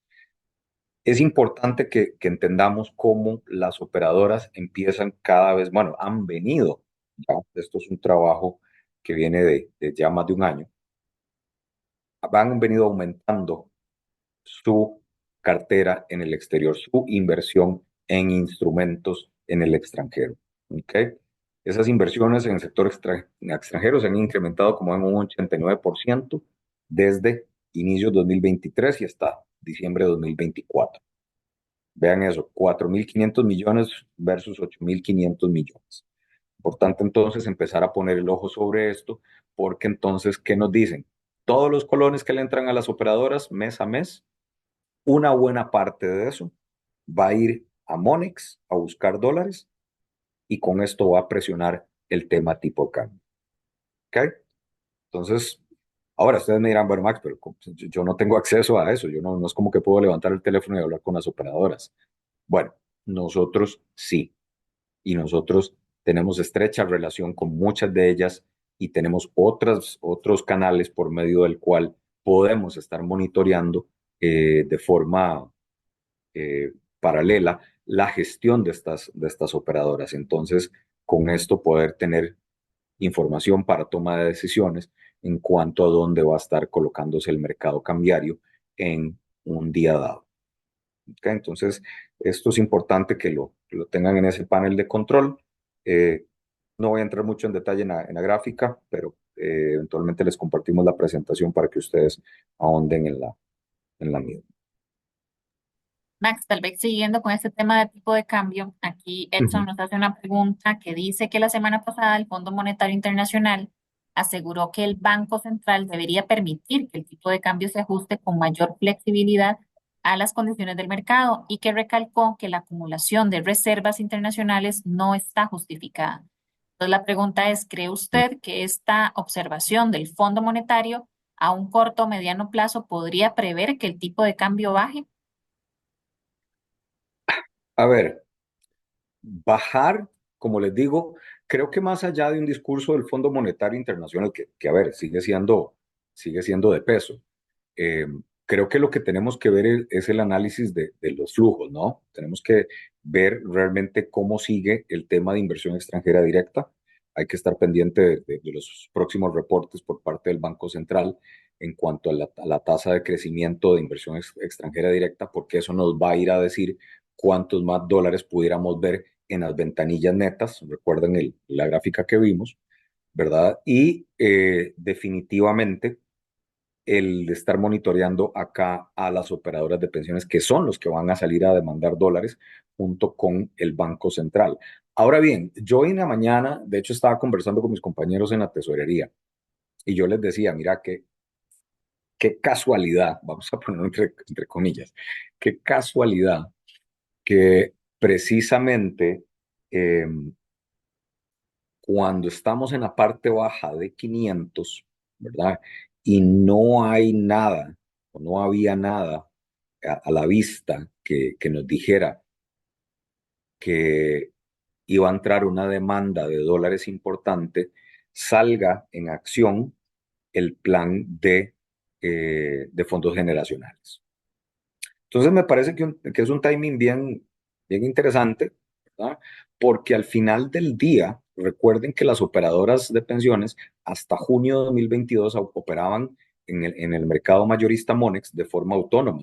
Es importante que entendamos cómo las operadoras empiezan cada vez, bueno, han venido, ya, esto es un trabajo que viene de ya más de un año, han venido aumentando su cartera en el exterior, su inversión en instrumentos en el extranjero. ¿Okay? Esas inversiones en el sector extranjero se han incrementado como en un 89% desde inicio de 2023 y hasta diciembre de 2024. Vean eso, 4.500 millones versus 8.500 millones. Importante entonces empezar a poner el ojo sobre esto, porque entonces, ¿qué nos dicen? Todos los colones que le entran a las operadoras mes a mes, una buena parte de eso va a ir a Monex a buscar dólares y con esto va a presionar el tema tipo cambio. ¿Ok? Entonces, ahora ustedes me dirán, bueno, Max, pero yo no tengo acceso a eso, yo no es como que puedo levantar el teléfono y hablar con las operadoras. Bueno, nosotros sí, y nosotros tenemos estrecha relación con muchas de ellas y tenemos otros canales por medio del cual podemos estar monitoreando de forma paralela la gestión de estas operadoras. Entonces, con esto poder tener información para toma de decisiones en cuanto a dónde va a estar colocándose el mercado cambiario en un día dado. ¿Okay? Entonces, esto es importante que lo tengan en ese panel de control. Eh, no voy a entrar mucho en detalle en la gráfica, pero eventualmente les compartimos la presentación para que ustedes ahonden en la misma. Max, tal vez siguiendo con este tema de tipo de cambio, aquí Edson Ujú. nos hace una pregunta que dice que la semana pasada el Fondo Monetario Internacional aseguró que el Banco Central debería permitir que el tipo de cambio se ajuste con mayor flexibilidad a las condiciones del mercado y que recalcó que la acumulación de reservas internacionales no está justificada. Entonces, la pregunta es, ¿cree usted que esta observación del Fondo Monetario a un corto o mediano plazo podría prever que el tipo de cambio baje? A ver, bajar, como les digo, creo que más allá de un discurso del Fondo Monetario Internacional, a ver, sigue siendo de peso. eh, Creo que lo que tenemos que ver es el análisis de los flujos, ¿no? Tenemos que ver realmente cómo sigue el tema de inversión extranjera directa. Hay que estar pendiente de los próximos reportes por parte del Banco Central en cuanto a la tasa de crecimiento de inversión extranjera directa, porque eso nos va a ir a decir cuántos más dólares pudiéramos ver en las ventanillas netas. Recuerden la gráfica que vimos, ¿verdad? Y definitivamente el de estar monitoreando acá a las operadoras de pensiones, que son los que van a salir a demandar dólares junto con el Banco Central. Ahora bien, yo hoy en la mañana, de hecho, estaba conversando con mis compañeros en la tesorería y yo les decía, mira, qué casualidad, vamos a ponerlo entre comillas, qué casualidad que precisamente eh, cuando estamos en la parte baja de 500, ¿verdad? Y no hay nada, o no había nada a la vista que nos dijera que iba a entrar una demanda de dólares importante, salga en acción el plan de fondos generacionales. Entonces me parece que es un timing bien interesante, ¿verdad? Porque al final del día, recuerden que las operadoras de pensiones hasta junio de 2022 operaban en el mercado mayorista Monex de forma autónoma.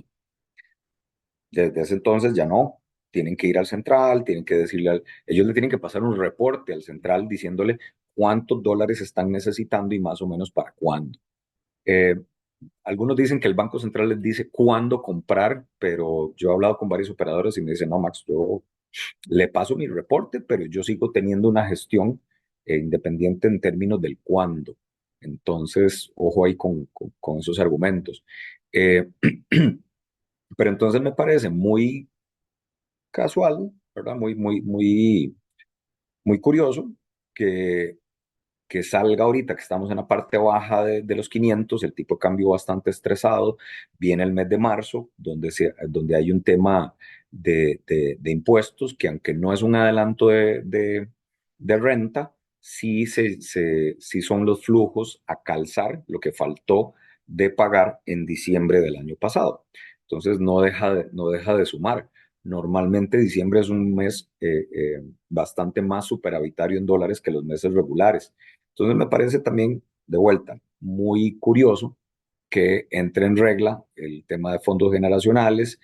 Desde ese entonces ya no. Tienen que ir al central, tienen que decirle, ellos le tienen que pasar un reporte al central diciéndole cuántos dólares están necesitando y más o menos para cuándo. Eh, Algunos dicen que el Banco Central les dice cuándo comprar, pero yo he hablado con varios operadores y me dicen, no, Max, yo le paso mi reporte, pero yo sigo teniendo una gestión independiente en términos del cuándo. Entonces, ojo ahí con esos argumentos. Eh, pero entonces me parece muy casual, ¿verdad? Muy curioso que salga ahorita que estamos en la parte baja de los 500, el tipo de cambio bastante estresado, viene el mes de marzo, donde hay un tema de impuestos, que aunque no es un adelanto de renta, sí son los flujos a calzar lo que faltó de pagar en diciembre del año pasado. Entonces no deja de sumar. Normalmente diciembre es un mes bastante más superavitario en dólares que los meses regulares. Entonces me parece también, de vuelta, muy curioso que entre en regla el tema de fondos generacionales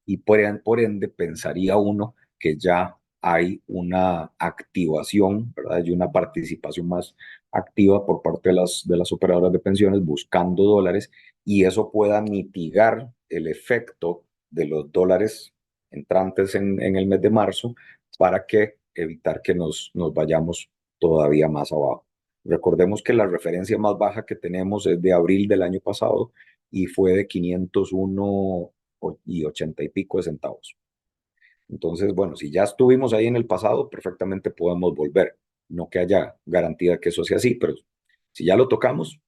y por ende pensaría uno que ya hay una activación, ¿verdad? Y una participación más activa por parte de las operadoras de pensiones buscando dólares y eso pueda mitigar el efecto de los dólares entrantes en el mes de marzo para que evitar que nos vayamos todavía más abajo. Recordemos que la referencia más baja que tenemos es de abril del año pasado y fue de 501 y 80 y pico de centavos. Entonces, bueno, si ya estuvimos ahí en el pasado, perfectamente podemos volver. No que haya garantía que eso sea así, pero si ya lo tocamos,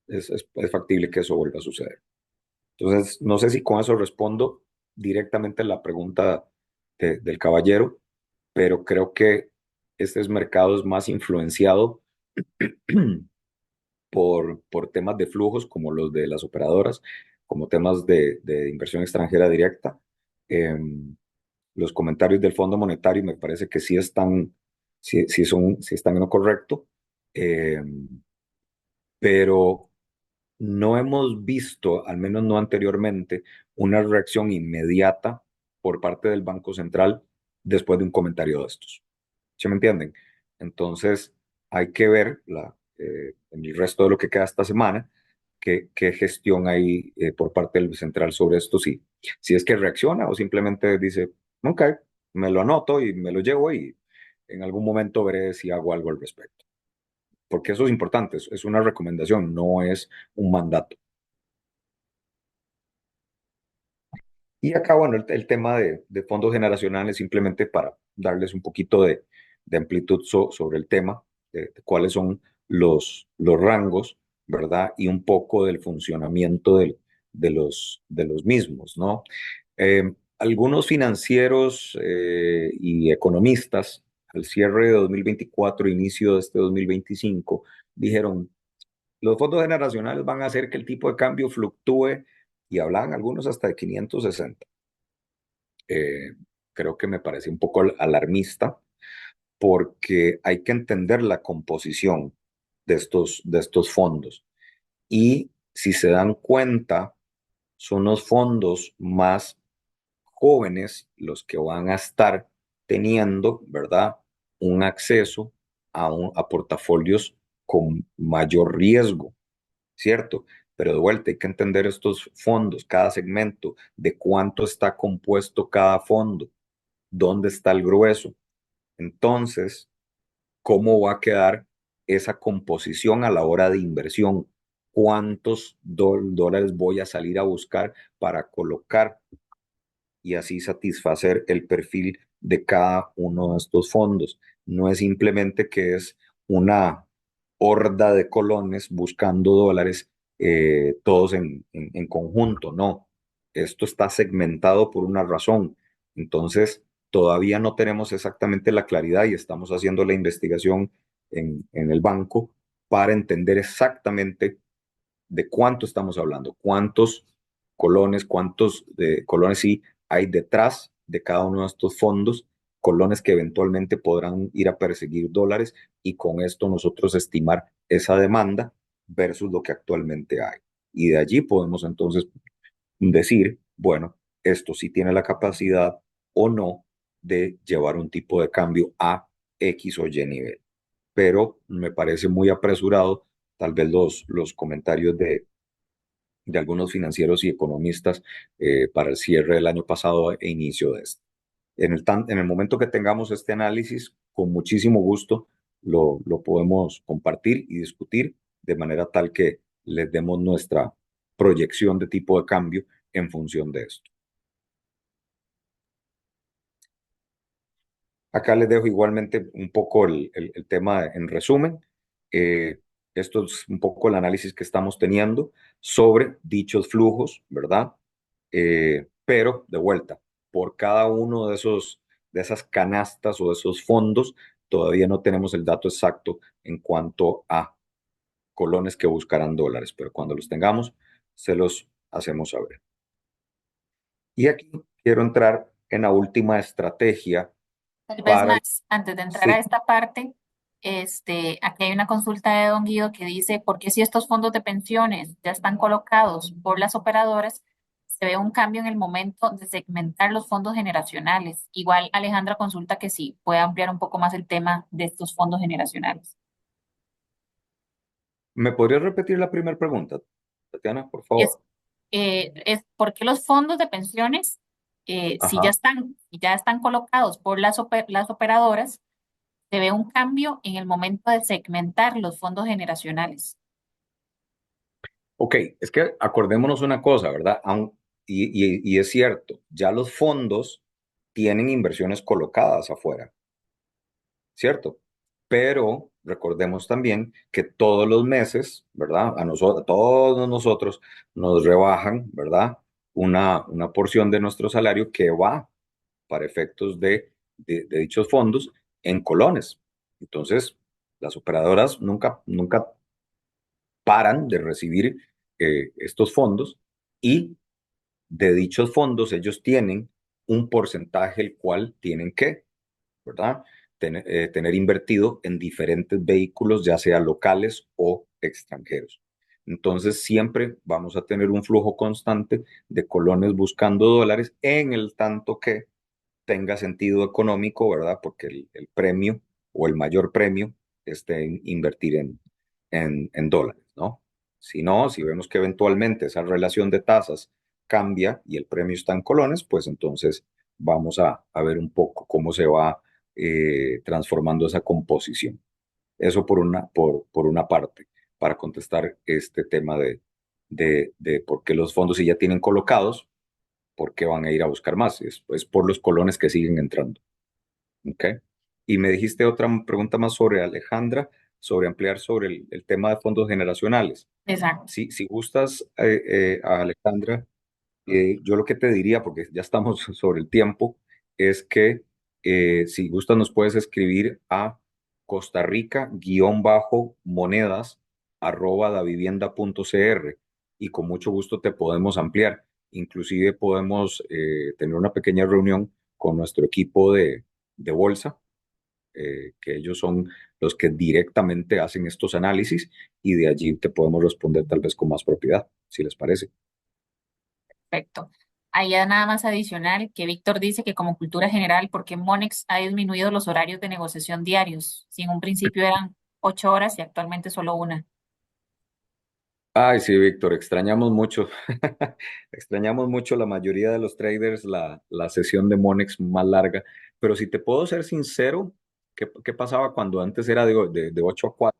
es factible que eso vuelva a suceder. Entonces, no sé si con eso respondo directamente a la pregunta del caballero, pero creo que este mercado es más influenciado por temas de flujos como los de las operadoras, como temas de inversión extranjera directa. Eh, los comentarios del Fondo Monetario me parece que sí están en lo correcto, eh, pero no hemos visto, al menos no anteriormente, una reacción inmediata por parte del Banco Central después de un comentario de estos. ¿Sí me entienden? Entonces, hay que ver en el resto de lo que queda esta semana, qué gestión hay por parte del central sobre esto, si es que reacciona o simplemente dice, ok, me lo anoto y me lo llevo y en algún momento veré si hago algo al respecto. Porque eso es importante, es una recomendación, no es un mandato. Y acá, bueno, el tema de fondos generacionales, simplemente para darles un poquito de amplitud sobre el tema, de cuáles son los rangos, ¿verdad? Y un poco del funcionamiento de los mismos, ¿no? Algunos financieros y economistas al cierre de 2024, inicio de este 2025, dijeron, los fondos generacionales van a hacer que el tipo de cambio fluctúe y hablan algunos hasta de 560. Eh, Creo que me parece un poco alarmista porque hay que entender la composición de estos fondos. Y si se dan cuenta, son los fondos más jóvenes los que van a estar teniendo, ¿verdad? Un acceso a portafolios con mayor riesgo, ¿cierto? Pero de vuelta hay que entender estos fondos, cada segmento, de cuánto está compuesto cada fondo, dónde está el grueso. Entonces, ¿cómo va a quedar esa composición a la hora de inversión? ¿Cuántos dólares voy a salir a buscar para colocar y así satisfacer el perfil de cada uno de estos fondos? No es simplemente que es una horda de colones buscando dólares todos en conjunto, no. Esto está segmentado por una razón. Entonces, todavía no tenemos exactamente la claridad y estamos haciendo la investigación en el banco para entender exactamente de cuánto estamos hablando, cuántos cuántos colones sí hay detrás de cada uno de estos fondos, colones que eventualmente podrán ir a perseguir dólares y con esto nosotros estimar esa demanda versus lo que actualmente hay. Y de allí podemos entonces decir, bueno, esto sí tiene la capacidad o no de llevar un tipo de cambio a X o Y nivel. Pero me parece muy apresurado tal vez los comentarios de algunos financieros y economistas para el cierre del año pasado e inicio de este. En el momento que tengamos este análisis, con muchísimo gusto lo podemos compartir y discutir de manera tal que les demos nuestra proyección de tipo de cambio en función de esto. Acá les dejo igualmente un poco el tema en resumen. Eh, Esto es un poco el análisis que estamos teniendo sobre dichos flujos, ¿verdad? Pero de vuelta, por cada uno de esas canastas o de esos fondos, todavía no tenemos el dato exacto en cuanto a colones que buscarán dólares, pero cuando los tengamos, se los hacemos saber. Y aquí quiero entrar en la última estrategia Tal vez para, más, antes de entrar a sí, esta parte, aquí hay una consulta de Don Guido que dice, ¿por qué si estos fondos de pensiones ya están colocados por las operadoras, se ve un cambio en el momento de segmentar los fondos generacionales? Igual Alejandra consulta que sí, puede ampliar un poco más el tema de estos fondos generacionales. ¿me podrías repetir la primera pregunta, Tatiana, por Es, favor? es ¿por qué los fondos de pensiones, Ajá. si ya están colocados por las operadoras, se ve un cambio en el momento de segmentar los fondos generacionales? Ok, es que acordémonos una cosa, ¿verdad? Y es cierto, ya los fondos tienen inversiones colocadas afuera, ¿cierto? Pero recordemos también que todos los meses, ¿verdad? A nosotros, a todos nosotros nos rebajan, ¿verdad? Una porción de nuestro salario que va para efectos de dichos fondos en colones. Entonces, las operadoras nunca paran de recibir estos fondos y de dichos fondos ellos tienen un porcentaje el cual tienen que, ¿verdad? Tener invertido en diferentes vehículos, ya sea locales o extranjeros. Entonces siempre vamos a tener un flujo constante de colones buscando dólares en el tanto que tenga sentido económico, ¿verdad? Porque el premio o el mayor premio esté en invertir en dólares, ¿no? Si no, si vemos que eventualmente esa relación de tasas cambia y el premio está en colones, pues entonces vamos a ver un poco cómo se va transformando esa composición. Eso por una parte, para contestar este tema de por qué los fondos si ya tienen colocados, por qué van a ir a buscar más. Es por los colones que siguen entrando. ¿Ok? Y me dijiste otra pregunta más sobre Alejandra, sobre ampliar sobre el tema de fondos generacionales. Exacto. Si gustas, a Alejandra, yo lo que te diría, porque ya estamos sobre el tiempo, es que si gustas nos puedes escribir a Costa Rica-monedas @davivienda.cr y con mucho gusto te podemos ampliar. Inclusive podemos tener una pequeña reunión con nuestro equipo de bolsa, que ellos son los que directamente hacen estos análisis y de allí te podemos responder tal vez con más propiedad, si les parece. Perfecto. Allá nada más adicional que Víctor dice que como cultura general, ¿por qué Monex ha disminuido los horarios de negociación diarios? Si en un principio eran 8 horas y actualmente solo una. Ay, sí, Víctor, extrañamos mucho, extrañamos mucho la mayoría de los traders la sesión de Monex más larga, pero si te puedo ser sincero, ¿qué pasaba cuando antes era de 8 a 4?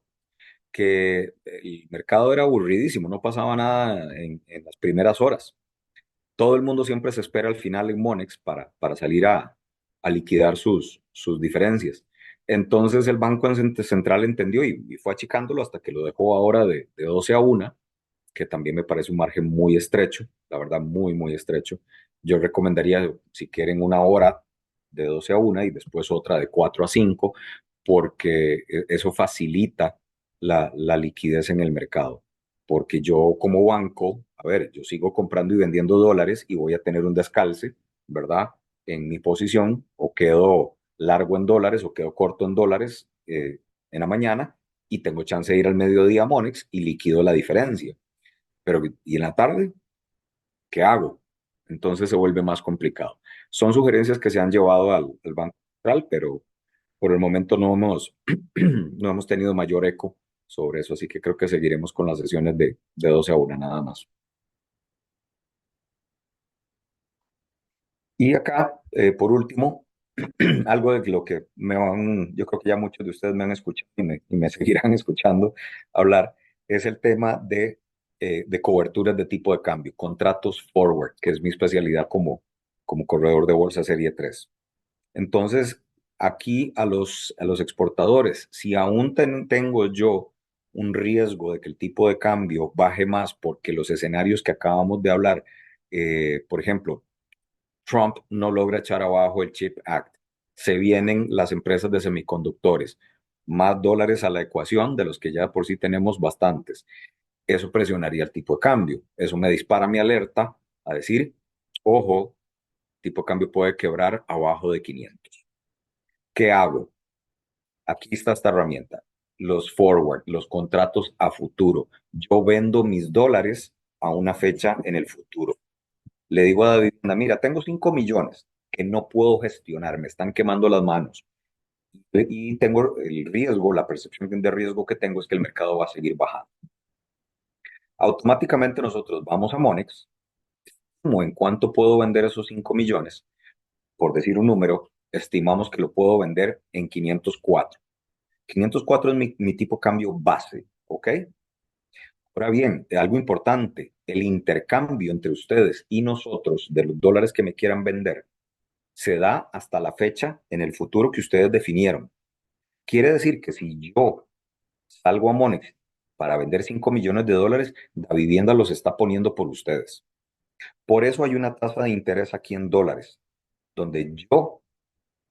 Que el mercado era aburridísimo, no pasaba nada en las primeras horas. Todo el mundo siempre se espera al final en Monex para salir a liquidar sus diferencias. Entonces el Banco Central entendió y fue achicándolo hasta que lo dejó ahora de 12 a 1, que también me parece un margen muy estrecho, la verdad, muy, muy estrecho. Yo recomendaría, si quieren, una hora de 12 a 1 y después otra de 4 a 5, porque eso facilita la liquidez en el mercado. Porque yo como banco, a ver, yo sigo comprando y vendiendo dólares y voy a tener un descalce, ¿verdad? En mi posición, o quedo largo en dólares o quedo corto en dólares en la mañana y tengo chance de ir al mediodía a Monex y liquido la diferencia. Pero, ¿y en la tarde? ¿Qué hago? Entonces se vuelve más complicado. Son sugerencias que se han llevado al Banco Central, pero por el momento no hemos, no hemos tenido mayor eco sobre eso, así que creo que seguiremos con las sesiones de 12 a 1 nada más. Y acá, por último, algo de lo que yo creo que ya muchos de ustedes me han escuchado y me seguirán escuchando hablar, es el tema de coberturas de tipo de cambio, contratos forward, que es mi especialidad como corredor de bolsa serie 3. Entonces, aquí a los exportadores, si aún tengo yo un riesgo de que el tipo de cambio baje más porque los escenarios que acabamos de hablar, por ejemplo, Trump no logra echar abajo el Chip Act. Se vienen las empresas de semiconductores, más dólares a la ecuación de los que ya por sí tenemos bastantes. Eso presionaría el tipo de cambio. Eso me dispara mi alerta a decir, ojo, tipo de cambio puede quebrar abajo de 500. ¿Qué hago? Aquí está esta herramienta. Los forward, los contratos a futuro. Yo vendo mis dólares a una fecha en el futuro. Le digo a David, mira, tengo 5 millones que no puedo gestionar, me están quemando las manos. Y tengo el riesgo, la percepción de riesgo que tengo es que el mercado va a seguir bajando. Automáticamente nosotros vamos a Monex, como en cuánto puedo vender esos 5 millones, por decir un número, estimamos que lo puedo vender en 504. 504 es mi tipo de cambio base, ¿ok? Ahora bien, algo importante, el intercambio entre ustedes y nosotros de los dólares que me quieran vender se da hasta la fecha en el futuro que ustedes definieron. Quiere decir que si yo salgo a Monex para vender 5 millones de dólares, la vivienda los está poniendo por ustedes. Por eso hay una tasa de interés aquí en dólares, donde yo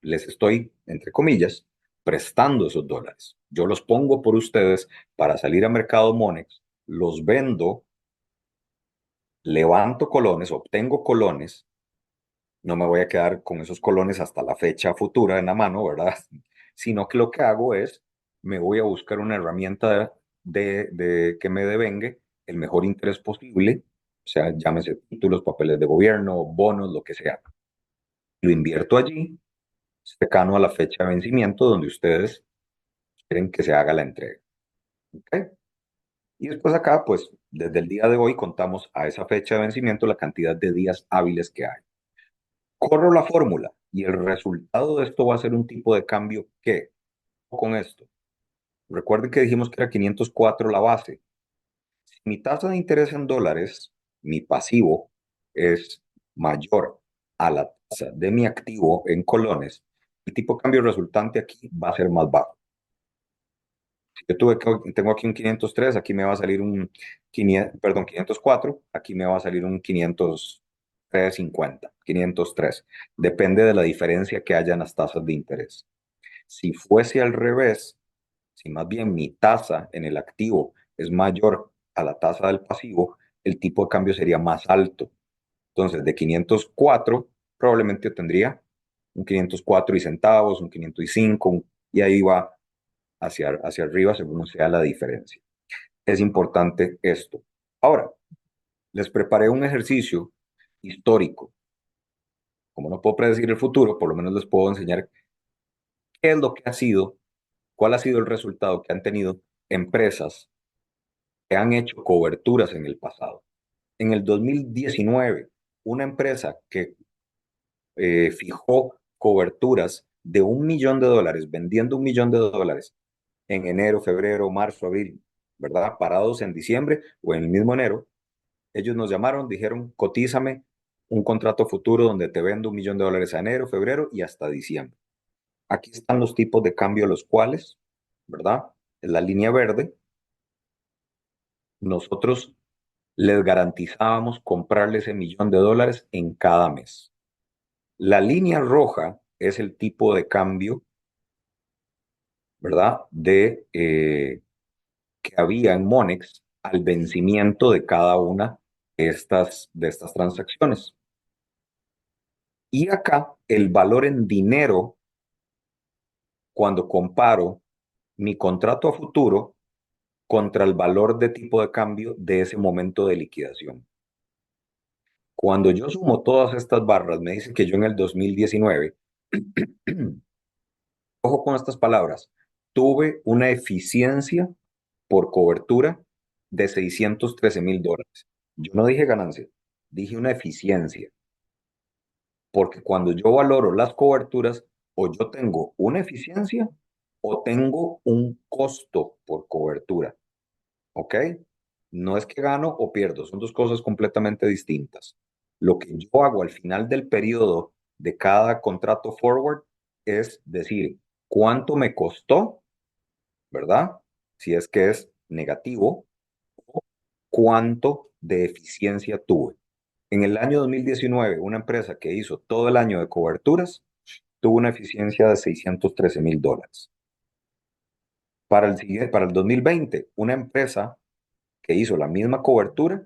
les estoy, entre comillas, prestando esos dólares. Yo los pongo por ustedes para salir a mercado Monex, los vendo, levanto colones, obtengo colones, no me voy a quedar con esos colones hasta la fecha futura en la mano, ¿verdad? Sino que lo que hago es, me voy a buscar una herramienta de que me devengue el mejor interés posible, o sea, llámese títulos, papeles de gobierno, bonos, lo que sea. Lo invierto allí, cercano a la fecha de vencimiento donde ustedes quieren que se haga la entrega. ¿Ok? Y después acá, pues, desde el día de hoy contamos a esa fecha de vencimiento la cantidad de días hábiles que hay. Corro la fórmula y el resultado de esto va a ser un tipo de cambio que, con esto, recuerden que dijimos que era 504 la base. Si mi tasa de interés en dólares, mi pasivo, es mayor a la tasa de mi activo en colones, el tipo de cambio resultante aquí va a ser más bajo. Si yo tengo aquí un 503, aquí me va a salir un 500, perdón, 504, aquí me va a salir un 503.50, 503. Depende de la diferencia que haya en las tasas de interés. Si fuese al revés, si más bien mi tasa en el activo es mayor a la tasa del pasivo, el tipo de cambio sería más alto. Entonces, de 504, probablemente tendría un 504 y centavos, un 505, y ahí va hacia arriba según sea la diferencia. Es importante esto. Ahora, les preparé un ejercicio histórico. Como no puedo predecir el futuro, por lo menos les puedo enseñar qué es lo que ha sido, cuál ha sido el resultado que han tenido empresas que han hecho coberturas en el pasado. En el 2019, una empresa que fijó coberturas de $1 millón, vendiendo $1 millón en enero, febrero, marzo, abril, ¿verdad? Parados en diciembre o en el mismo enero, ellos nos llamaron, dijeron, cotízame un contrato futuro donde te vendo $1 millón a enero, febrero y hasta diciembre. Aquí están los tipos de cambio, los cuales, ¿verdad? En la línea verde, nosotros les garantizábamos comprarles ese $1 millón en cada mes. La línea roja es el tipo de cambio, ¿verdad? Que había en Monex al vencimiento de cada una de estas transacciones. Y acá el valor en dinero, cuando comparo mi contrato a futuro contra el valor de tipo de cambio de ese momento de liquidación. Cuando yo sumo todas estas barras, me dice que yo en el 2019, ojo con estas palabras, tuve una eficiencia por cobertura de $613.000. Yo no dije ganancia, dije una eficiencia, porque cuando yo valoro las coberturas, o yo tengo una eficiencia o tengo un costo por cobertura, ¿ok? No es que gano o pierdo, son dos cosas completamente distintas. Lo que yo hago al final del periodo de cada contrato forward es decir, cuánto me costó, ¿verdad? Si es que es negativo, cuánto de eficiencia tuve. En el año 2019, una empresa que hizo todo el año de coberturas tuvo una eficiencia de $613.000. Para el 2020, una empresa que hizo la misma cobertura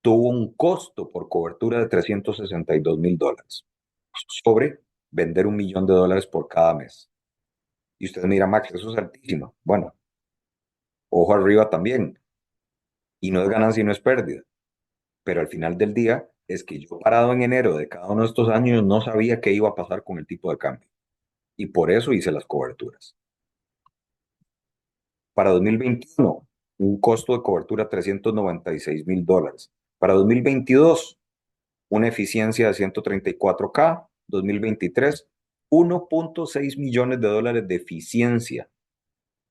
tuvo un costo por cobertura de $362.000 sobre vender $1 millón por cada mes. Y usted mira, Max, eso es altísimo. Bueno, ojo arriba también. Y no es ganancia y no es pérdida. Pero al final del día es que yo parado en enero de cada uno de estos años no sabía qué iba a pasar con el tipo de cambio. Y por eso hice las coberturas. Para 2021, un costo de cobertura $396.000. Para 2022, una eficiencia de 134K. 2023, $1.6 millones de eficiencia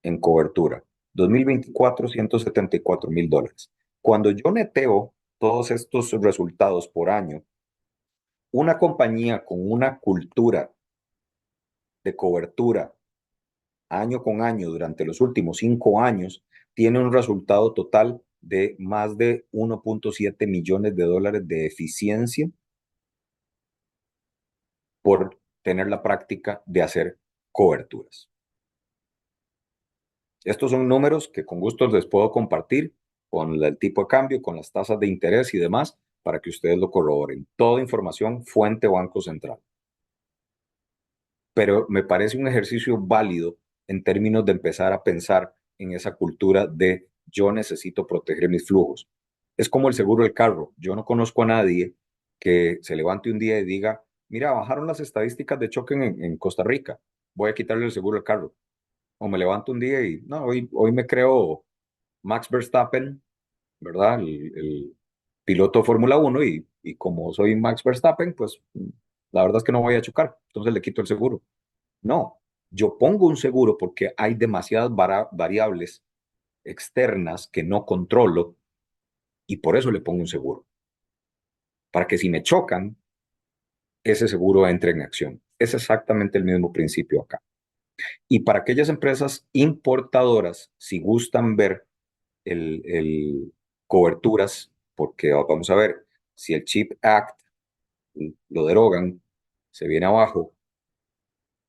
en cobertura. 2024, $174.000. Cuando yo neteo todos estos resultados por año, una compañía con una cultura de cobertura año con año durante los últimos 5 años tiene un resultado total de más de $1.7 millones de eficiencia por tener la práctica de hacer coberturas. Estos son números que con gusto les puedo compartir con el tipo de cambio, con las tasas de interés y demás, para que ustedes lo corroboren. Toda información, fuente Banco Central. Pero me parece un ejercicio válido en términos de empezar a pensar en esa cultura de yo necesito proteger mis flujos. Es como el seguro del carro. Yo no conozco a nadie que se levante un día y diga, mira, bajaron las estadísticas de choque en Costa Rica, voy a quitarle el seguro del carro. O me levanto un día y, no, hoy me creo Max Verstappen, ¿verdad? El piloto de Fórmula 1 y como soy Max Verstappen, pues la verdad es que no voy a chocar, entonces le quito el seguro. No, yo pongo un seguro porque hay demasiadas variables externas que no controlo y por eso le pongo un seguro, para que si me chocan, ese seguro entre en acción. Es exactamente el mismo principio acá. Y para aquellas empresas importadoras, si gustan ver coberturas, porque vamos a ver, si el CHIP Act lo derogan, se viene abajo,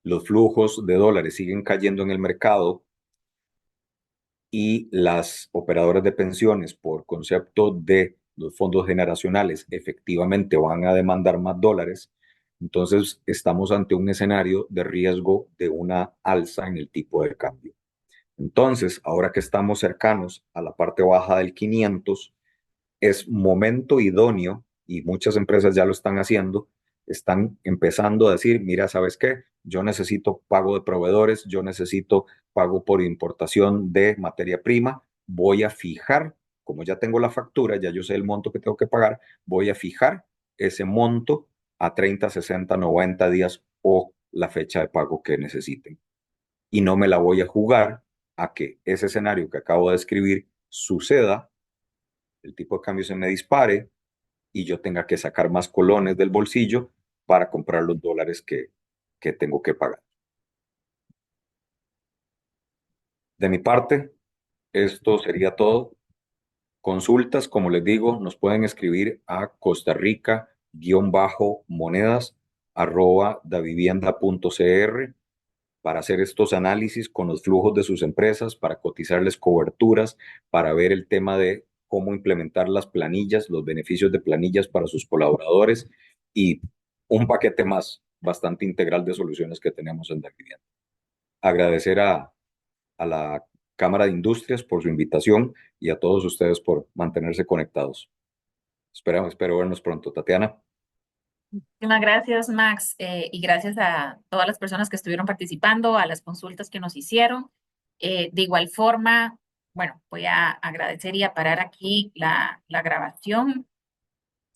los flujos de dólares siguen cayendo en el mercado y las operadoras de pensiones, por concepto de los fondos generacionales, efectivamente van a demandar más dólares. Entonces, estamos ante un escenario de riesgo de una alza en el tipo de cambio. Entonces, ahora que estamos cercanos a la parte baja del 500, es momento idóneo, y muchas empresas ya lo están haciendo, están empezando a decir, mira, ¿sabes qué? Yo necesito pago de proveedores, yo necesito pago por importación de materia prima, voy a fijar, como ya tengo la factura, ya yo sé el monto que tengo que pagar, voy a fijar ese monto a 30, 60, 90 días o la fecha de pago que necesiten. Y no me la voy a jugar a que ese escenario que acabo de escribir suceda, el tipo de cambio se me dispare y yo tenga que sacar más colones del bolsillo para comprar los dólares que tengo que pagar. De mi parte, esto sería todo. Consultas, como les digo, nos pueden escribir a costarrica-monedas@davivienda.cr para hacer estos análisis con los flujos de sus empresas, para cotizarles coberturas, para ver el tema de cómo implementar las planillas, los beneficios de planillas para sus colaboradores y un paquete más bastante integral de soluciones que tenemos en Davivienda. Agradecer a la Cámara de Industrias por su invitación y a todos ustedes por mantenerse conectados. Espero vernos pronto. Tatiana. Muchísimas gracias, Max, y gracias a todas las personas que estuvieron participando, a las consultas que nos hicieron. De igual forma, bueno, voy a agradecer y a parar aquí la grabación.